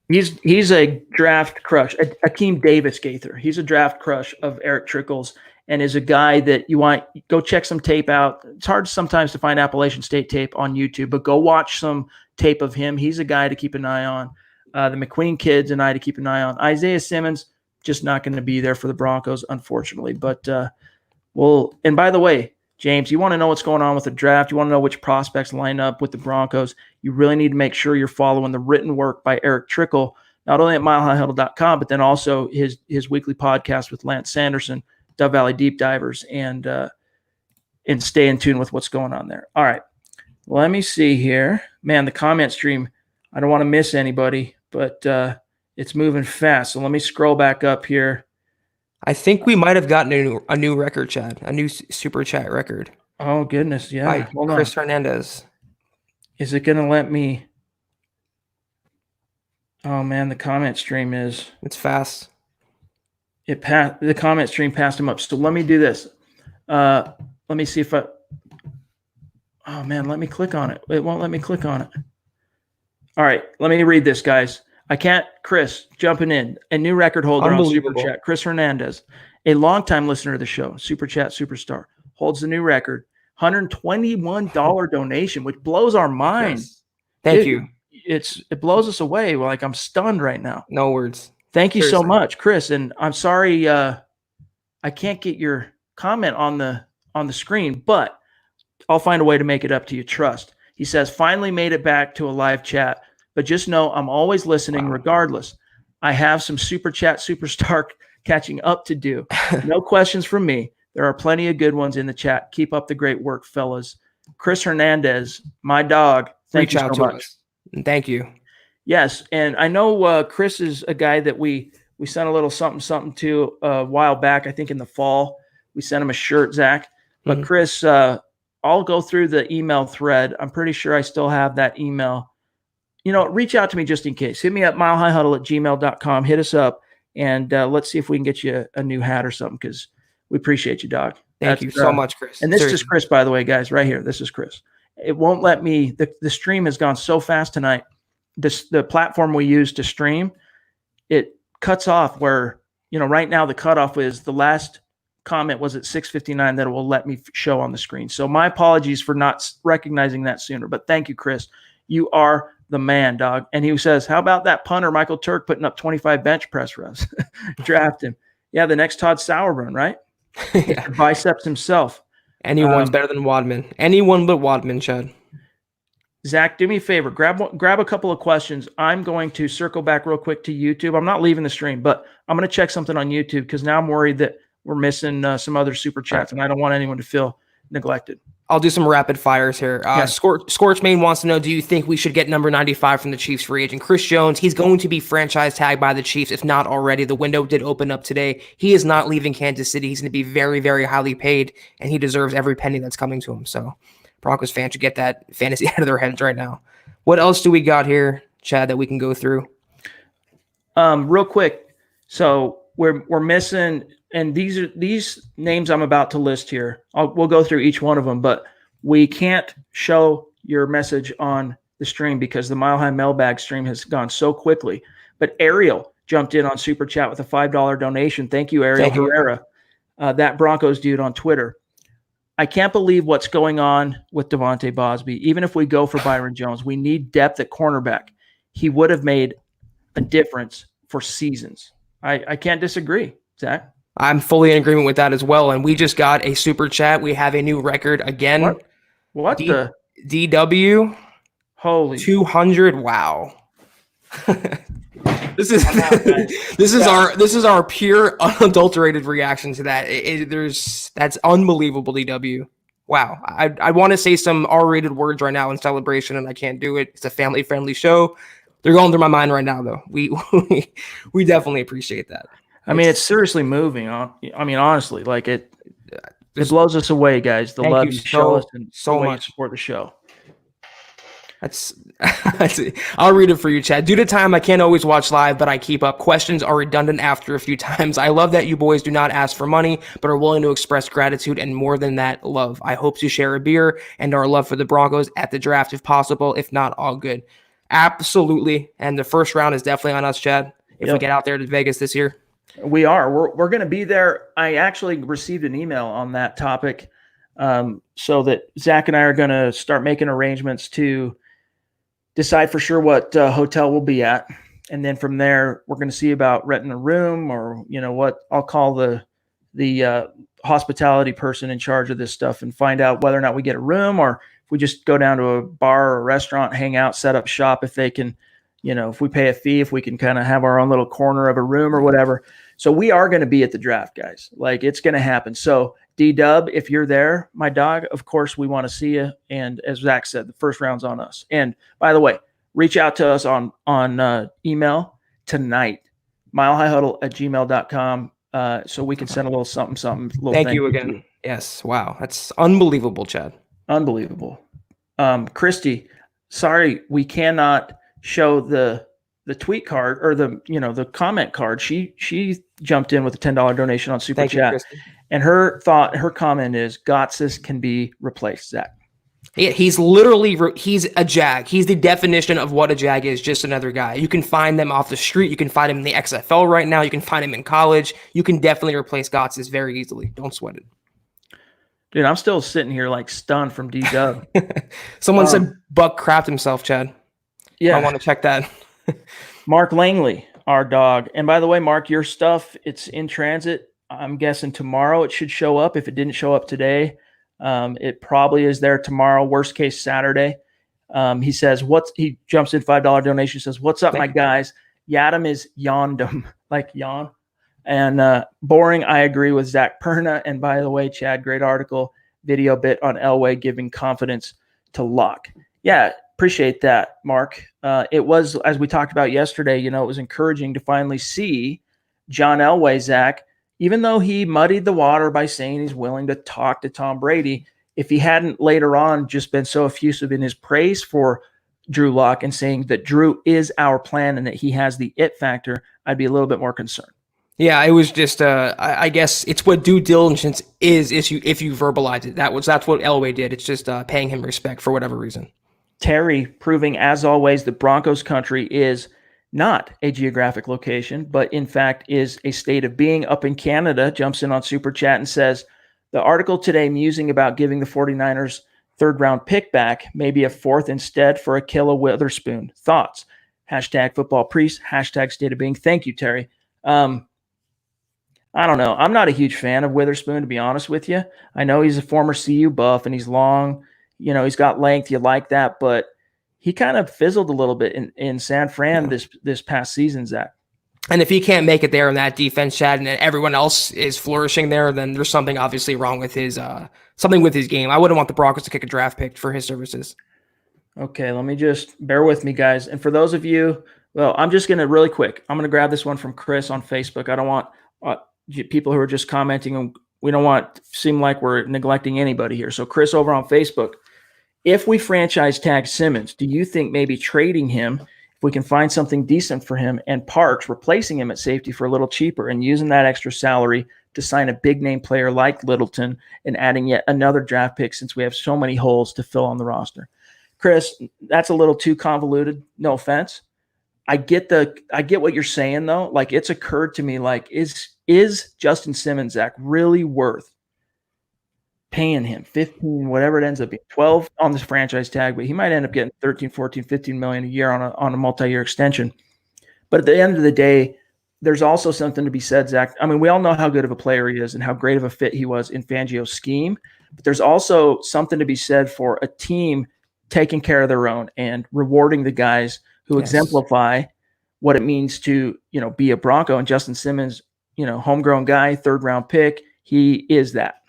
He's a draft crush. Akeem Davis Gaither. He's a draft crush of Eric Trickle's and is a guy that you want go check some tape out. It's hard sometimes to find Appalachian State tape on YouTube, but go watch some tape of him. He's a guy to keep an eye on. The McQueen kids and I to keep an eye on. Isaiah Simmons just not going to be there for the Broncos, unfortunately. But and by the way, James, you want to know what's going on with the draft? You want to know which prospects line up with the Broncos? You really need to make sure you're following the written work by Eric Trickle, not only at milehighhuddle.com, but then also his weekly podcast with Lance Sanderson, Dove Valley Deep Divers, and stay in tune with what's going on there. All right, let me see here. Man, the comment stream, I don't want to miss anybody, but it's moving fast. So let me scroll back up here. I think we might have gotten a new record, Chad, a new super chat record. Oh, goodness. Yeah. Hold on. Chris Hernandez. Is it going to let me? Oh, man, the comment stream is. It's fast. The comment stream passed him up. So let me do this. Let me see if oh, man, let me click on it. It won't let me click on it. All right. Let me read this, guys. I can't. Chris, jumping in. A new record holder on Super Chat. Chris Hernandez, a longtime listener of the show, Super Chat superstar, holds the new record. $121 donation, which blows our mind. Yes. Thank you. It blows us away. Like, I'm stunned right now. No words. Thank you so much, Chris. And I'm sorry I can't get your comment on the screen, but I'll find a way to make it up to you. Trust. He says, finally made it back to a live chat, but just know I'm always listening regardless. I have some super chat superstar catching up to do. No questions from me. There are plenty of good ones in the chat. Keep up the great work, fellas. Chris Hernandez, my dog. Thank you so much. Thank you. Yes, and I know Chris is a guy that we sent a little something to a while back. I think in the fall we sent him a shirt, Zach. But Chris, I'll go through the email thread. I'm pretty sure I still have that email. Reach out to me just in case. Hit me up, milehighhuddle@gmail.com. Hit us up, and let's see if we can get you a new hat or something, because we appreciate you, dog. Thank you so much, Chris. And this is Chris, by the way, guys, right here. This is Chris. It won't let me. The stream has gone so fast tonight. The platform we use to stream, it cuts off where, right now the cutoff is the last comment was at 6:59 that it will let me show on the screen. So my apologies for not recognizing that sooner, but thank you, Chris. You are the man, dog. And he says, how about that punter, Michael Turk, putting up 25 bench press reps? Draft him. Yeah, the next Todd Sauerbrunn, right? Yeah. Biceps himself. Anyone's better than Wadman. Anyone but Wadman, Chad. Zach, do me a favor. Grab a couple of questions. I'm going to circle back real quick to YouTube. I'm not leaving the stream, but I'm going to check something on YouTube, because now I'm worried that we're missing some other super chats, and I don't want anyone to feel neglected. I'll do some rapid fires here. Scorchmain wants to know, do you think we should get number 95 from the Chiefs free agent? Chris Jones, he's going to be franchise tagged by the Chiefs, if not already. The window did open up today. He is not leaving Kansas City. He's going to be very, very highly paid, and he deserves every penny that's coming to him. So Broncos fans should get that fantasy out of their heads right now. What else do we got here, Chad, that we can go through? Real quick. So we're missing, and these names I'm about to list here. We'll go through each one of them, but we can't show your message on the stream because the Mile High Mailbag stream has gone so quickly. But Ariel jumped in on Super Chat with a $5 donation. Thank you, Ariel Herrera, that Broncos dude on Twitter. I can't believe what's going on with Davante Bausby. Even if we go for Byron Jones, we need depth at cornerback. He would have made a difference for seasons. I can't disagree, Zach. I'm fully in agreement with that as well. And we just got a super chat. We have a new record again. What the? DW. Holy 200. Wow. This is our pure unadulterated reaction to that. That's unbelievable, DW. Wow. I want to say some R-rated words right now in celebration, and I can't do it. It's a family-friendly show. They're going through my mind right now, though. We definitely appreciate that. I mean, it's seriously moving. Honestly, like it blows us away, guys. The love you show us and so much support the show. I'll read it for you, Chad. Due to time, I can't always watch live, but I keep up. Questions are redundant after a few times. I love that you boys do not ask for money, but are willing to express gratitude and more than that, love. I hope to share a beer and our love for the Broncos at the draft if possible. If not, all good. Absolutely. And the first round is definitely on us, Chad, if we get out there to Vegas this year. We are. We're going to be there. I actually received an email on that topic, so that Zach and I are going to start making arrangements to decide for sure what hotel we'll be at. And then from there, we're going to see about renting a room, or, what I'll call the hospitality person in charge of this stuff, and find out whether or not we get a room, or if we just go down to a bar or a restaurant, hang out, set up shop, if they can, if we pay a fee, if we can kind of have our own little corner of a room or whatever. So we are going to be at the draft, guys. Like, it's going to happen. So D-Dub, if you're there, my dog, of course, we want to see you. And as Zach said, the first round's on us. And by the way, reach out to us on email tonight, milehighhuddle@gmail.com, so we can send a little something. Thank you again. Yes. Wow. That's unbelievable, Chad. Unbelievable. Christy, sorry, we cannot show the tweet card or the comment card. She jumped in with a $10 donation on Super Chat. And her comment is Gotsis can be replaced, Zach. Yeah, he's a Jag. He's the definition of what a Jag is, just another guy. You can find them off the street. You can find him in the XFL right now. You can find him in college. You can definitely replace Gotsis very easily. Don't sweat it. Dude, I'm still sitting here like stunned from D-Dub. Someone said Buck crapped himself, Chad. Yeah. I want to check that. Mark Langley, our dog. And by the way, Mark, your stuff, it's in transit. I'm guessing tomorrow it should show up if it didn't show up today. It probably is there tomorrow, worst case Saturday. He says, he jumps in $5 donation, says, "What's up, my guys? Yiadom is Yondom," like yawn. And boring, I agree with Zach Perna. And by the way, Chad, great article, video bit on Elway giving confidence to Luck. Yeah, appreciate that, Mark. It was, as we talked about yesterday, it was encouraging to finally see John Elway, Zach, even though he muddied the water by saying he's willing to talk to Tom Brady. If he hadn't later on just been so effusive in his praise for Drew Lock and saying that Drew is our plan and that he has the it factor, I'd be a little bit more concerned. Yeah, it was just, I guess it's what due diligence is if you verbalize it. That's what Elway did. It's just paying him respect for whatever reason. Terry proving, as always, that Broncos country is not a geographic location, but in fact is a state of being. Up in Canada, jumps in on Super Chat and says, the article today musing about giving the 49ers third-round pick back, maybe a fourth instead for Ahkello Witherspoon. Thoughts? Hashtag football priest, hashtag state of being. Thank you, Terry. I don't know. I'm not a huge fan of Witherspoon, to be honest with you. I know he's a former CU buff and he's long. He's got length. You like that, but he kind of fizzled a little bit in San Fran this past season, Zach. And if he can't make it there in that defense, Chad, and everyone else is flourishing there, then there's something obviously wrong with his game. I wouldn't want the Broncos to kick a draft pick for his services. Okay, let me just bear with me, guys. And for those of you, I'm just going to really quick. I'm going to grab this one from Chris on Facebook. I don't want people who are just commenting, and we don't want to seem like we're neglecting anybody here. So Chris over on Facebook, if we franchise tag Simmons, do you think maybe trading him, if we can find something decent for him, and Parks replacing him at safety for a little cheaper and using that extra salary to sign a big name player like Littleton and adding yet another draft pick since we have so many holes to fill on the roster? Chris, that's a little too convoluted. No offense. I get what you're saying though. Like, it's occurred to me, like, is Justin Simmons, Zach, really worth paying him 15, whatever it ends up being, 12 on this franchise tag, but he might end up getting 13, 14, 15 million a year on a multi-year extension. But at the end of the day, there's also something to be said, Zach. I mean, we all know how good of a player he is and how great of a fit he was in Fangio's scheme, but there's also something to be said for a team taking care of their own and rewarding the guys who exemplify what it means to, be a Bronco. And Justin Simmons, homegrown guy, third-round pick, he is that.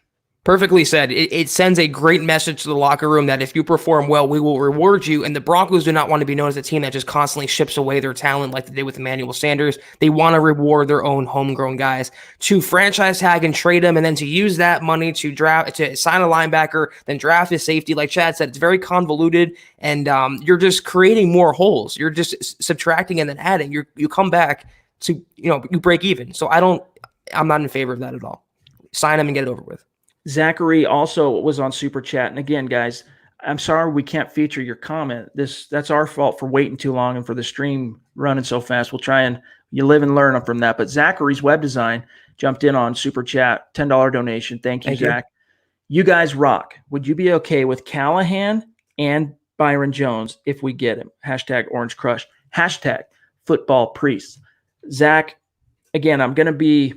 Perfectly said. It sends a great message to the locker room that if you perform well, we will reward you. And the Broncos do not want to be known as a team that just constantly ships away their talent like they did with Emmanuel Sanders. They want to reward their own homegrown guys. To franchise tag and trade them, and then to use that money to sign a linebacker, then draft a safety, like Chad said, it's very convoluted, and you're just creating more holes. You're just subtracting and then adding. You come back to, you break even. So I'm not in favor of that at all. Sign them and get it over with. Zachary also was on Super Chat. And again, guys, I'm sorry we can't feature your comment. That's our fault for waiting too long and for the stream running so fast. We'll try and you live and learn from that. But Zachary's Web Design jumped in on Super Chat, $10 donation. Thank you, Zach. You guys rock. Would you be okay with Callahan and Byron Jones if we get him? Hashtag Orange Crush. Hashtag Football Priest. Zach, again, I'm going to be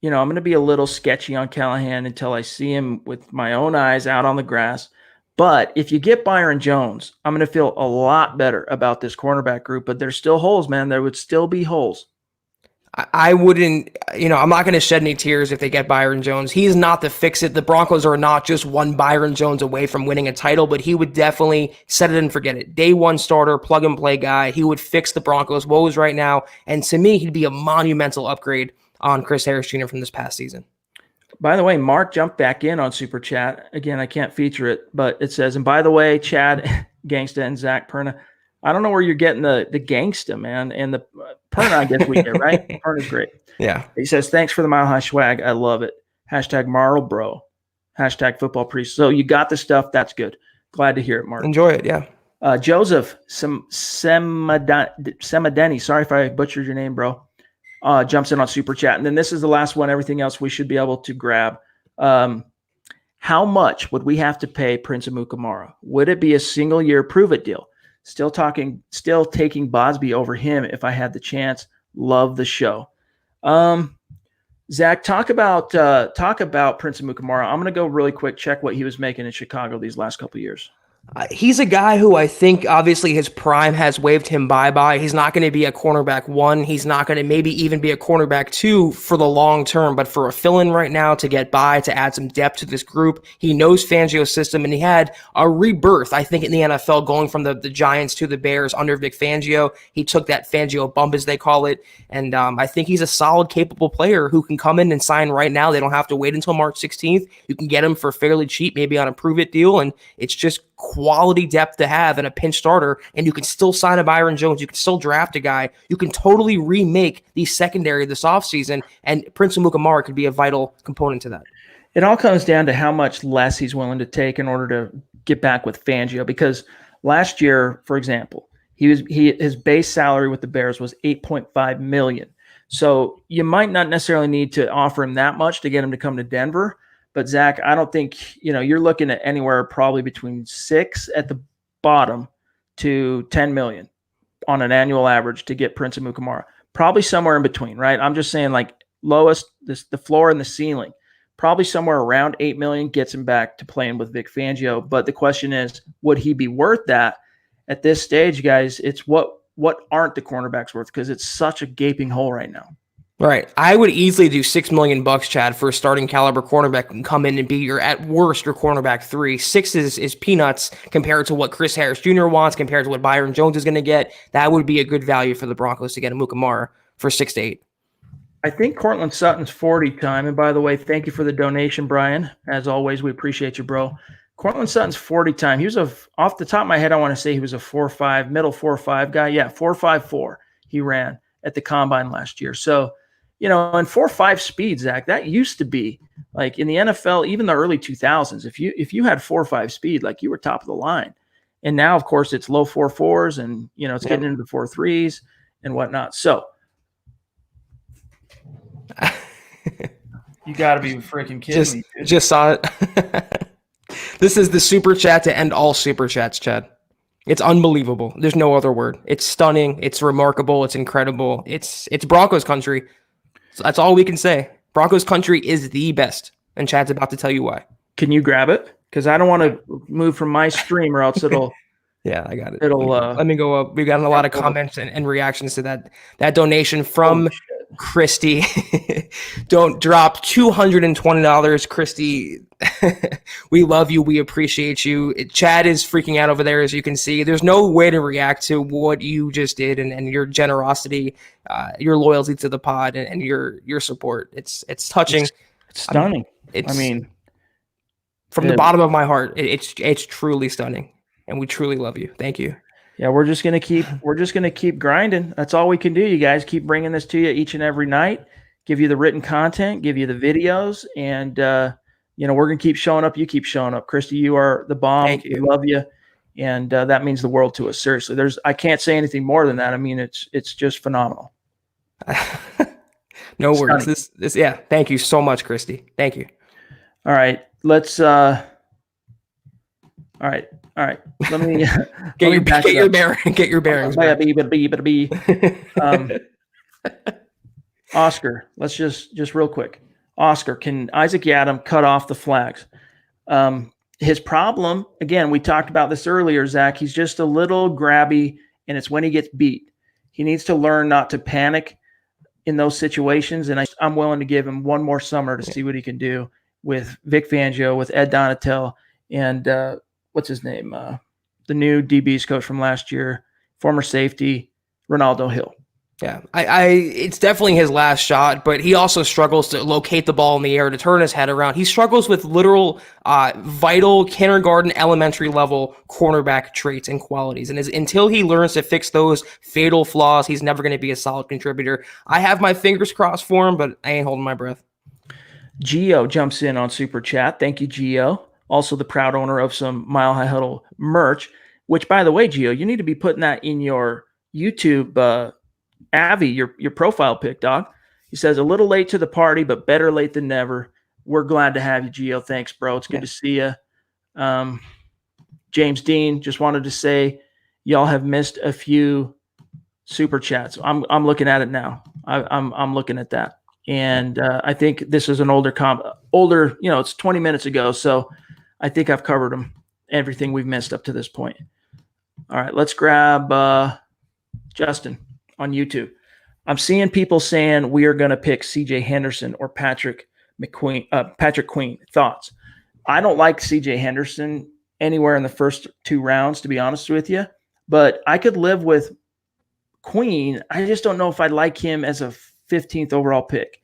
a little sketchy on Callahan until I see him with my own eyes out on the grass. But if you get Byron Jones, I'm going to feel a lot better about this cornerback group. But there's still holes, man. There would still be holes. I wouldn't, I'm not going to shed any tears if they get Byron Jones. He's not the fix-it. The Broncos are not just one Byron Jones away from winning a title, but he would definitely set it and forget it. Day one starter, plug-and-play guy. He would fix the Broncos' woes right now. And to me, he'd be a monumental upgrade on Chris Harris Jr. from this past season. By the way, Mark jumped back in on Super Chat. Again, I can't feature it, but it says, and by the way, Chad, Gangsta, and Zach Perna, I don't know where you're getting the Gangsta, man, and the Perna, I guess we get, right? Perna's great. Yeah. He says, thanks for the Mile High swag. I love it. Hashtag Marl Bro. Hashtag Football Priest. So you got the stuff. That's good. Glad to hear it, Mark. Enjoy it, yeah. Joseph Semadeni, sorry if I butchered your name, bro. Jumps in on Super Chat. And then this is the last one. Everything else we should be able to grab. How much would we have to pay Prince Amukamara? Would it be a single-year prove-it deal? Still taking Bausby over him if I had the chance. Love the show. Zach, talk about Prince Amukamara. I'm going to go really quick, check what he was making in Chicago these last couple of years. He's a guy who I think obviously his prime has waved him bye-bye. He's not going to be a cornerback 1. He's not going to maybe even be a cornerback 2 for the long term, but for a fill-in right now to get by, to add some depth to this group. He knows Fangio's system, and he had a rebirth, I think, in the NFL going from the Giants to the Bears under Vic Fangio. He took that Fangio bump, as they call it, and I think he's a solid, capable player who can come in and sign right now. They don't have to wait until March 16th. You can get him for fairly cheap, maybe on a prove-it deal, and it's just quality depth to have in a pinch starter, and you can still sign a Byron Jones. You can still draft a guy. You can totally remake the secondary this offseason, and Prince Amukamara could be a vital component to that. It all comes down to how much less he's willing to take in order to get back with Fangio, because last year, for example, his base salary with the Bears was $8.5 million. So you might not necessarily need to offer him that much to get him to come to Denver. But Zach, I don't think, you're looking at anywhere probably between 6 at the bottom to 10 million on an annual average to get Prince Amukamara. Probably somewhere in between, right? I'm just saying, like, lowest, the floor and the ceiling, probably somewhere around 8 million gets him back to playing with Vic Fangio. But the question is, would he be worth that at this stage, guys? It's what aren't the cornerbacks worth, because it's such a gaping hole right now. Right. I would easily do $6 million, Chad, for a starting caliber cornerback and come in and be at worst your cornerback 3. 6 is peanuts compared to what Chris Harris Jr. wants, compared to what Byron Jones is going to get. That would be a good value for the Broncos to get a Amukamara for 6 to 8. I think Cortland Sutton's 40 time. And by the way, thank you for the donation, Brian. As always, we appreciate you, bro. Cortland Sutton's 40 time. He was off the top of my head, I want to say he was a 4.5, middle 4.5 guy. Yeah, 4.54 he ran at the combine last year. So, and 4.5 speed, Zach, that used to be like in the NFL, even the early 2000s. If you had 4.5 speed, like, you were top of the line. And now, of course, it's low 4.4s, and it's getting into the 4.3s and whatnot. So you got to be freaking kidding me. Dude. Just saw it. This is the super chat to end all super chats, Chad. It's unbelievable. There's no other word. It's stunning. It's remarkable. It's incredible. It's Broncos country. So that's all we can say. Broncos country is the best, and Chad's about to tell you why. Can you grab it? Because I don't want to move from my stream, or else it'll. Yeah, I got it. Let me go up. We've gotten a lot of comments and reactions to that donation from Christy. Don't drop $220, Christy. We love you. We appreciate you. Chad is freaking out over there, as you can see. There's no way to react to what you just did, and your generosity, your loyalty to the pod, and your support. It's touching. It's stunning. From the bottom of my heart, it's truly stunning. And we truly love you. Thank you. Yeah, we're just gonna keep grinding. That's all we can do. You guys keep bringing this to you each and every night. Give you the written content, give you the videos, and we're gonna keep showing up. You keep showing up, Christy. You are the bomb. Thank you. We love you, and that means the world to us. Seriously, I can't say anything more than that. I mean, it's just phenomenal. No words. Yeah. Thank you so much, Christy. Thank you. All right, let's. All right. Let me get your bearings. Oscar, let's just real quick. Oscar, can Isaac Yiadom cut off the flags? His problem, again, we talked about this earlier, Zach. He's just a little grabby, and it's when he gets beat. He needs to learn not to panic in those situations, and I'm willing to give him one more summer to see what he can do with Vic Fangio, with Ed Donatel, and what's his name? The new DB's coach from last year, former safety, Ronaldo Hill. Yeah, it's definitely his last shot, but he also struggles to locate the ball in the air, to turn his head around. He struggles with literal, vital kindergarten, elementary level cornerback traits and qualities. And until he learns to fix those fatal flaws, he's never going to be a solid contributor. I have my fingers crossed for him, but I ain't holding my breath. Gio jumps in on Super Chat. Thank you, Gio. Also the proud owner of some Mile High Huddle merch, which, by the way, Gio, you need to be putting that in your YouTube Avi, your profile pic, dog. He says, a little late to the party, but better late than never. We're glad to have you, Gio. Thanks, bro. It's good to see you. James Dean just wanted to say y'all have missed a few super chats. I'm looking at it now. I'm looking at that. And I think this is an older, it's 20 minutes ago. So I think I've covered everything we've missed up to this point. All right, let's grab Justin on YouTube. I'm seeing people saying we are going to pick CJ Henderson or Patrick Queen. Thoughts? I don't like CJ Henderson anywhere in the first 2 rounds, to be honest with you, but I could live with Queen. I just don't know if I'd like him as a 15th overall pick.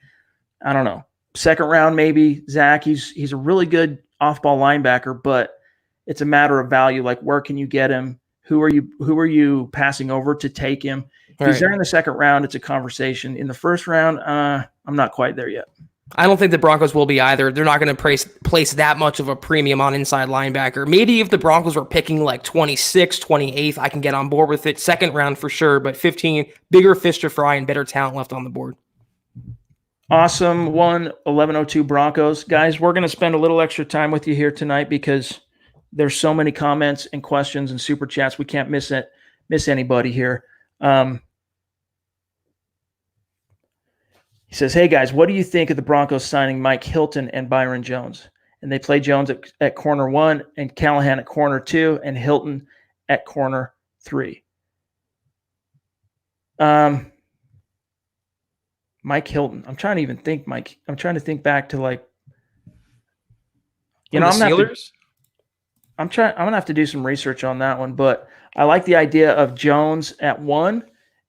I don't know. Second round, maybe. Zach, he's a really good off-ball linebacker, but it's a matter of value. Like, where can you get him? Who are you passing over to take him? If he's there in the second round, it's a conversation. In the first round, I'm not quite there yet. I don't think the Broncos will be either. They're not going to place that much of a premium on inside linebacker. Maybe if the Broncos were picking like 26th, 28th, I can get on board with it. Second round for sure, but 15, bigger fish to fry and better talent left on the board. Awesome. 1102 Broncos. Guys, we're going to spend a little extra time with you here tonight because there's so many comments and questions and super chats. We can't miss anybody here. He says, hey, guys, what do you think of the Broncos signing Mike Hilton and Byron Jones? And they play Jones at corner 1 and Callahan at corner 2 and Hilton at corner 3. Mike Hilton. I'm trying to even think, Mike. I'm trying to think back to like, I'm going to have to do some research on that one, but I like the idea of Jones at 1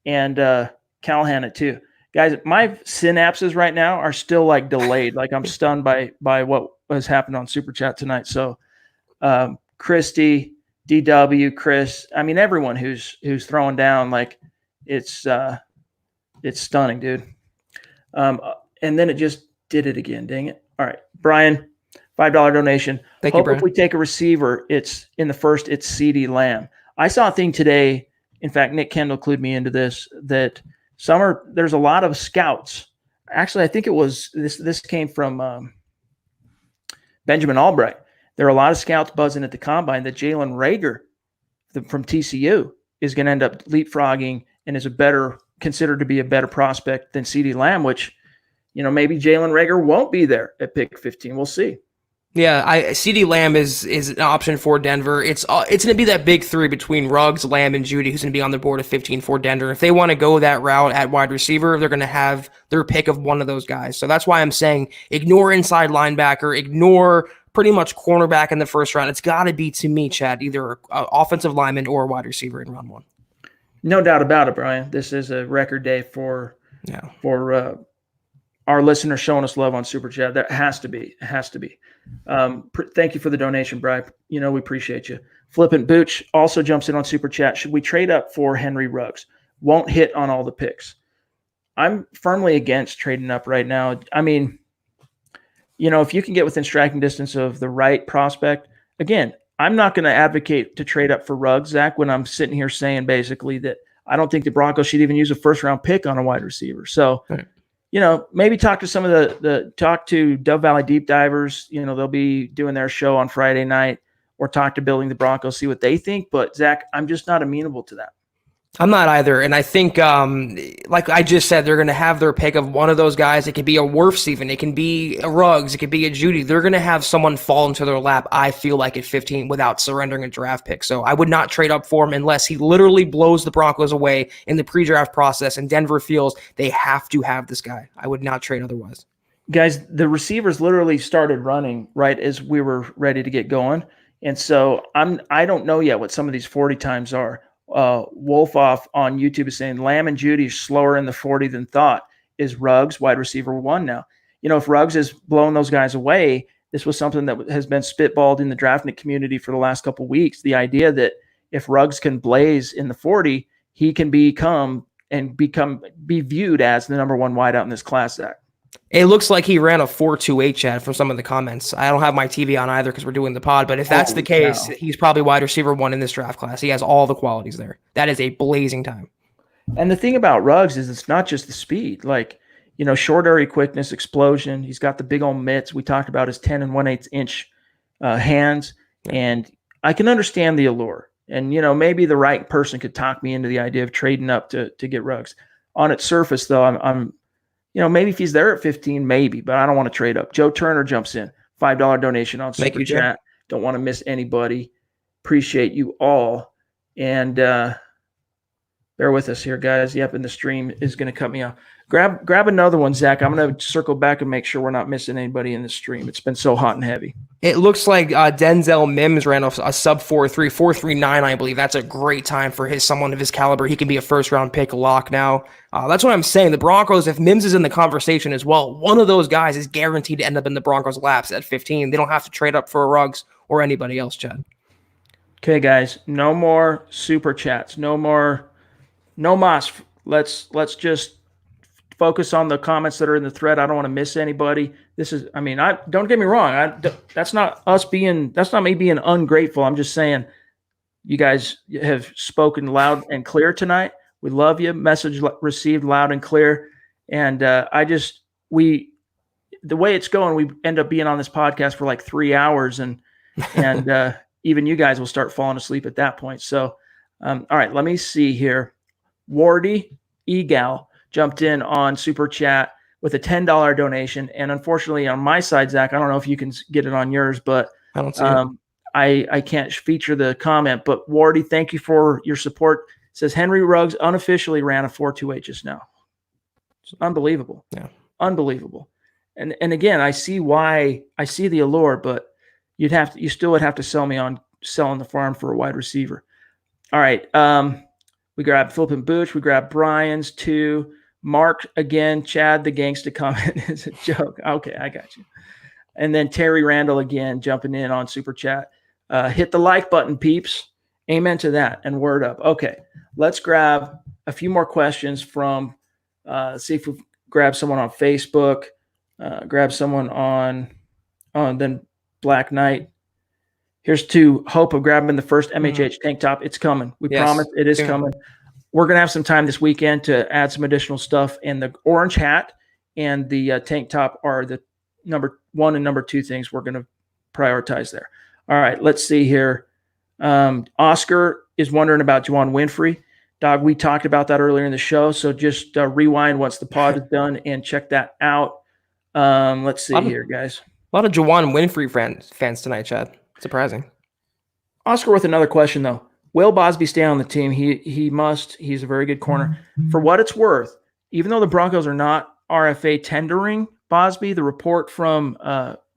and Callahan at 2. Guys, my synapses right now are still like delayed. Like, I'm stunned by what has happened on Super Chat tonight. So Christy, DW, Chris, I mean, everyone who's throwing down, like, it's stunning, dude. And then it just did it again. Dang it. All right. Brian, $5 donation. Thank you, Brian. If we take a receiver, it's in the first, it's CeeDee Lamb. I saw a thing today. In fact, Nick Kendall clued me into this, that there's a lot of scouts. Actually, I think it was this came from Benjamin Albright. There are a lot of scouts buzzing at the combine that Jalen Reagor from TCU is going to end up leapfrogging and is considered to be a better prospect than CeeDee Lamb, which, maybe Jalen Reagor won't be there at pick 15. We'll see. Yeah, CeeDee Lamb is an option for Denver. It's going to be that big 3 between Ruggs, Lamb, and Judy, who's going to be on the board at 15 for Denver. If they want to go that route at wide receiver, they're going to have their pick of one of those guys. So that's why I'm saying ignore inside linebacker, ignore pretty much cornerback in the first round. It's got to be, to me, Chad, either offensive lineman or wide receiver in round 1. No doubt about it, Brian. This is a record day for our listeners showing us love on Super Chat. That has to be. It has to be. Thank you for the donation, Brian. We appreciate you. Flippant Booch also jumps in on Super Chat. Should we trade up for Henry Ruggs? Won't hit on all the picks. I'm firmly against trading up right now. I mean, if you can get within striking distance of the right prospect, again, I'm not going to advocate to trade up for Ruggs, Zach, when I'm sitting here saying basically that I don't think the Broncos should even use a first-round pick on a wide receiver. So, right. Maybe talk to some of talk to Dove Valley Deep Divers. They'll be doing their show on Friday night, or talk to Building the Broncos, see what they think. But Zach, I'm just not amenable to that. I'm not either. And I think, like I just said, they're going to have their pick of one of those guys. It could be a Wirfs even. It can be a Ruggs. It could be a Judy. They're going to have someone fall into their lap, I feel like, at 15 without surrendering a draft pick. So I would not trade up for him unless he literally blows the Broncos away in the pre-draft process and Denver feels they have to have this guy. I would not trade otherwise. Guys, the receivers literally started running right as we were ready to get going. And so I don't know yet what some of these 40 times are. Wolfoff on YouTube is saying Lamb and Judy are slower in the 40 than thought. Is Ruggs wide receiver 1 now? If Ruggs has blown those guys away, this was something that has been spitballed in the drafting community for the last couple of weeks. The idea that if Ruggs can blaze in the 40, he can be viewed as the number 1 wideout in this class, Zach. It looks like he ran a 4.28, Chad, from some of the comments. I don't have my TV on either because we're doing the pod, but if that's the case, he's probably wide receiver 1 in this draft class. He has all the qualities there. That is a blazing time. And the thing about Ruggs is it's not just the speed. Like, short area quickness, explosion. He's got the big old mitts. We talked about his 10 1/8 inch hands. Yeah. And I can understand the allure. And, maybe the right person could talk me into the idea of trading up to get Ruggs. On its surface, though, I'm maybe if he's there at 15, maybe, but I don't want to trade up. Joe Turner jumps in, $5 donation on Thank Super you, Chat. Don't want to miss anybody. Appreciate you all. And bear with us here, guys. Yep, and the stream is going to cut me off. Grab another one, Zach. I'm going to circle back and make sure we're not missing anybody in the stream. It's been so hot and heavy. It looks like Denzel Mims ran off a sub 4.3, 4.39, I believe. That's a great time for someone of his caliber. He can be a first-round pick lock now. That's what I'm saying. The Broncos, if Mims is in the conversation as well, one of those guys is guaranteed to end up in the Broncos' laps at 15. They don't have to trade up for Ruggs or anybody else, Chad. Okay, guys. No more super chats. No mas. Let's just focus on the comments that are in the thread. I don't want to miss anybody. Don't get me wrong. That's not me being ungrateful. I'm just saying you guys have spoken loud and clear tonight. We love you. Message received loud and clear. And the way it's going, we end up being on this podcast for like 3 hours and even you guys will start falling asleep at that point. So, all right, let me see here. Wardy Egal jumped in on Super Chat with a $10 donation. And unfortunately, on my side, Zach, I don't know if you can get it on yours, but I don't see it. I can't feature the comment. But Wardy, thank you for your support. It says Henry Ruggs unofficially ran a 4.28 just now. It's unbelievable. Yeah. Unbelievable. And again, I see the allure, but you still would have to sell me on selling the farm for a wide receiver. All right. We grabbed Philip and Booch. We grabbed Brian's too. Mark again. Chad the gangsta comment is a joke. Okay, I got you. And then Terry Randall again jumping in on Super Chat. Hit the like button, peeps. Amen to that. And word up. Okay, let's grab a few more questions from. See if we grab someone on Facebook. Grab someone on then Black Knight. Here's to Hope of grabbing the first MHH tank top. It's coming. We promise it is coming. We're going to have some time this weekend to add some additional stuff. And the orange hat and the tank top are the number 1 and number 2 things we're going to prioritize there. All right, let's see here. Oscar is wondering about Juwan Winfrey. Dog, we talked about that earlier in the show. So just rewind once the pod is done and check that out. Let's see here, guys. A lot of Juwan Winfrey fans tonight, Chad. Surprising. Oscar with another question, though. Will Bausby stay on the team? He must. He's a very good corner. For what it's worth, even though the Broncos are not RFA tendering Bausby, the report from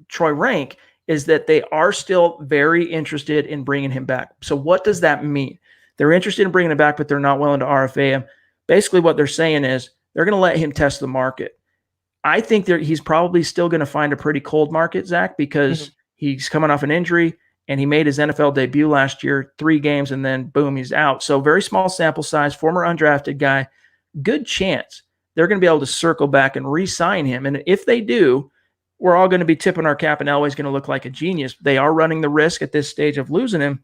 Troy Rank is that they are still very interested in bringing him back. So what does that mean? They're interested in bringing him back, but they're not willing to RFA him. Basically what they're saying is they're going to let him test the market. I think he's probably still going to find a pretty cold market, Zach, because he's coming off an injury. And he made his NFL debut last year, 3 games, and then boom, he's out. So very small sample size, former undrafted guy. Good chance they're going to be able to circle back and re-sign him. And if they do, we're all going to be tipping our cap and Elway's going to look like a genius. They are running the risk at this stage of losing him.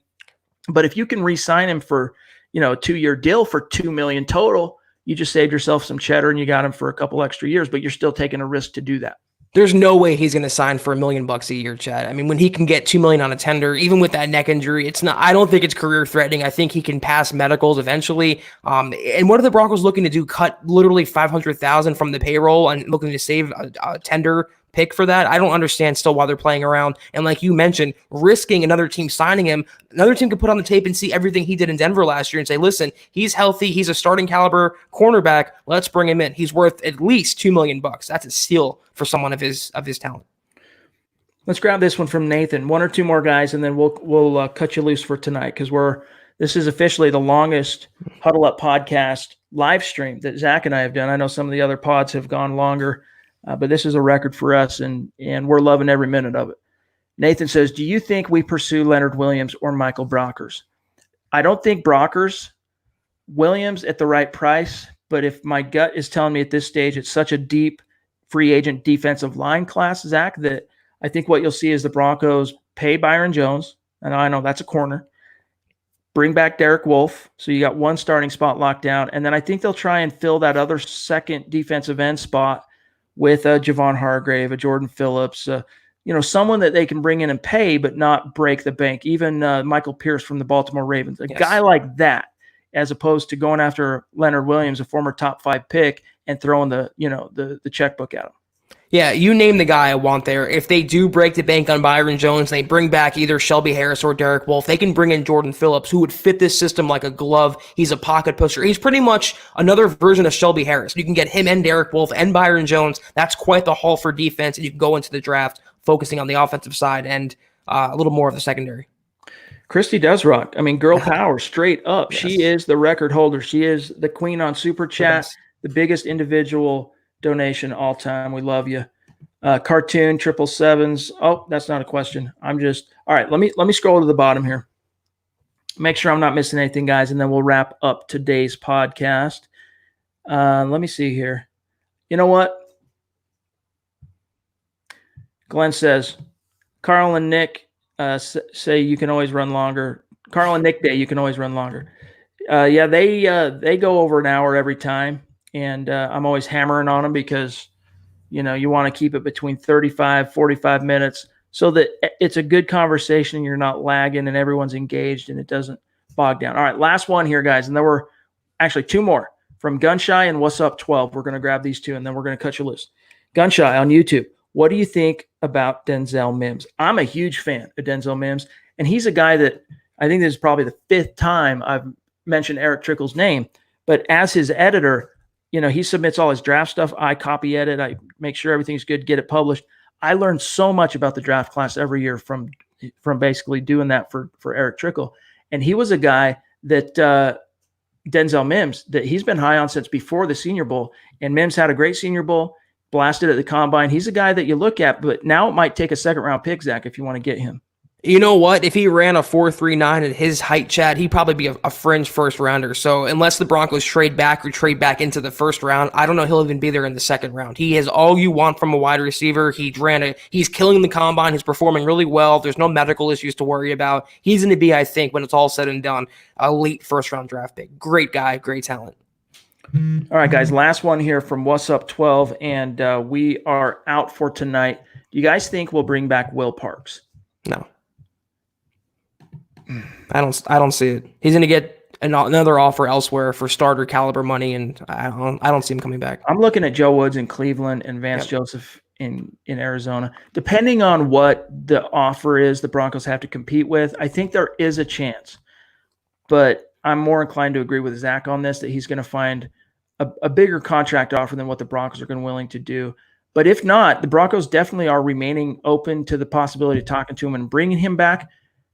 But if you can re-sign him for, a 2-year deal for $2 million total, you just saved yourself some cheddar and you got him for a couple extra years, but you're still taking a risk to do that. There's no way he's going to sign for $1 million a year, Chad. I mean, when he can get $2 million on a tender, even with that neck injury, it's not. I don't think it's career threatening. I think he can pass medicals eventually. And what are the Broncos looking to do? Cut literally $500,000 from the payroll and looking to save a tender pick for that? I don't understand still why they're playing around. And like you mentioned, risking another team signing him, another team could put on the tape and see everything he did in Denver last year and say, listen, he's healthy. He's a starting caliber cornerback. Let's bring him in. He's worth at least $2 million. That's a steal for someone of his talent. Let's grab this one from Nathan. 1 or 2 more guys, and then we'll cut you loose for tonight because this is officially the longest Huddle Up podcast live stream that Zach and I have done. I know some of the other pods have gone longer. But this is a record for us, and we're loving every minute of it. Nathan says, do you think we pursue Leonard Williams or Michael Brockers? I don't think Brockers. Williams at the right price, but if my gut is telling me at this stage it's such a deep free agent defensive line class, Zach, that I think what you'll see is the Broncos pay Byron Jones, and I know that's a corner, bring back Derek Wolfe, so you got 1 starting spot locked down, and then I think they'll try and fill that other second defensive end spot with Javon Hargrave, a Jordan Phillips, someone that they can bring in and pay but not break the bank. Even Michael Pierce from the Baltimore Ravens, guy like that, as opposed to going after Leonard Williams, a former top 5 pick, and throwing the checkbook at them. Yeah, you name the guy I want there. If they do break the bank on Byron Jones, they bring back either Shelby Harris or Derek Wolfe. They can bring in Jordan Phillips, who would fit this system like a glove. He's a pocket pusher. He's pretty much another version of Shelby Harris. You can get him and Derek Wolfe and Byron Jones. That's quite the haul for defense, and you can go into the draft focusing on the offensive side and a little more of the secondary. Christy does rock. I mean, girl power, straight up. Yes. She is the record holder. She is the queen on Super Chat, the biggest individual donation all time. We love you. Cartoon 777s. Oh, that's not a question. All right. Let me scroll to the bottom here. Make sure I'm not missing anything, guys, and then we'll wrap up today's podcast. Let me see here. You know what? Glenn says, Carl and Nick say you can always run longer. Carl and Nick Day, you can always run longer. Yeah, they go over an hour every time. And I'm always hammering on them because, you want to keep it between 35, 45 minutes so that it's a good conversation and you're not lagging and everyone's engaged and it doesn't bog down. All right, last one here, guys. And there were actually two more from Gunshy and What's Up 12. We're going to grab these two and then we're going to cut you loose. Gunshy on YouTube. What do you think about Denzel Mims? I'm a huge fan of Denzel Mims, and he's a guy that I think this is probably the fifth time I've mentioned Eric Trickle's name. But as his editor, he submits all his draft stuff. I copy edit. I make sure everything's good, get it published. I learned so much about the draft class every year from basically doing that for Eric Trickle. And he was a guy that Denzel Mims, that he's been high on since before the Senior Bowl. And Mims had a great Senior Bowl, blasted at the Combine. He's a guy that you look at, but now it might take a second-round pick, Zach, if you want to get him. You know what? If he ran a 4.39 at his height, Chad, he'd probably be a fringe first rounder. So unless the Broncos trade back into the first round, I don't know he'll even be there in the second round. He has all you want from a wide receiver. He's killing the Combine. He's performing really well. There's no medical issues to worry about. He's going to be, I think, when it's all said and done, a late first round draft pick. Great guy, great talent. All right, guys, last one here from What's Up 12, and we are out for tonight. Do you guys think we'll bring back Will Parks? No. I don't see it. He's going to get another offer elsewhere for starter caliber money, and I don't see him coming back. I'm looking at Joe Woods in Cleveland and Vance Joseph in Arizona. Depending on what the offer is the Broncos have to compete with, I think there is a chance. But I'm more inclined to agree with Zach on this, that he's going to find a bigger contract offer than what the Broncos are going to be willing to do. But if not, the Broncos definitely are remaining open to the possibility of talking to him and bringing him back.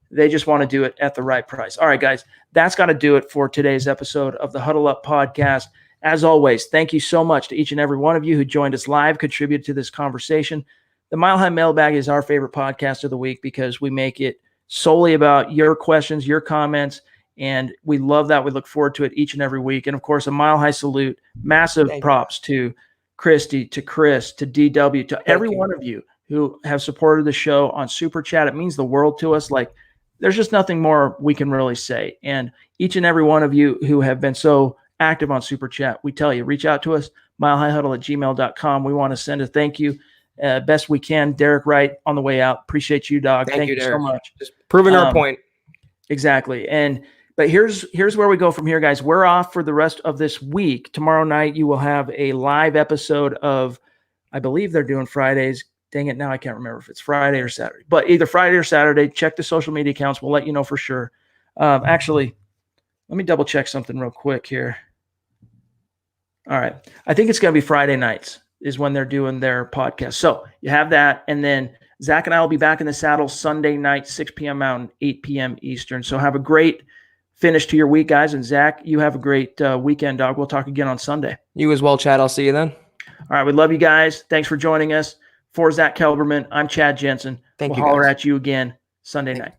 They just want to do it at the right price. All right, guys, that's got to do it for today's episode of the Huddle Up podcast. As always, thank you so much to each and every one of you who joined us live, contributed to this conversation. The Mile High Mailbag is our favorite podcast of the week because we make it solely about your questions, your comments, and we love that. We look forward to it each and every week. And, of course, a Mile High salute, massive props to Christy, to Chris, to DW, to every one of you who have supported the show on Super Chat. It means the world to us. There's just nothing more we can really say. And each and every one of you who have been so active on Super Chat, we tell you, reach out to us, milehighhuddle@gmail.com. We want to send a thank you best we can. Derek Wright on the way out. Appreciate you, dog. Thank you so much. Just proving our point. Exactly. But here's where we go from here, guys. We're off for the rest of this week. Tomorrow night, you will have a live episode of, I believe they're doing Fridays. Dang it, now I can't remember if it's Friday or Saturday. But either Friday or Saturday, check the social media accounts. We'll let you know for sure. Actually, let me double check something real quick here. All right. I think it's going to be Friday nights is when they're doing their podcast. So you have that. And then Zach and I will be back in the saddle Sunday night, 6 p.m. Mountain, 8 p.m. Eastern. So have a great finish to your week, guys. And Zach, you have a great weekend, dog. We'll talk again on Sunday. You as well, Chad. I'll see you then. All right. We love you guys. Thanks for joining us. For Zack Kelberman, I'm Chad Jensen. We'll holler at you again Sunday night.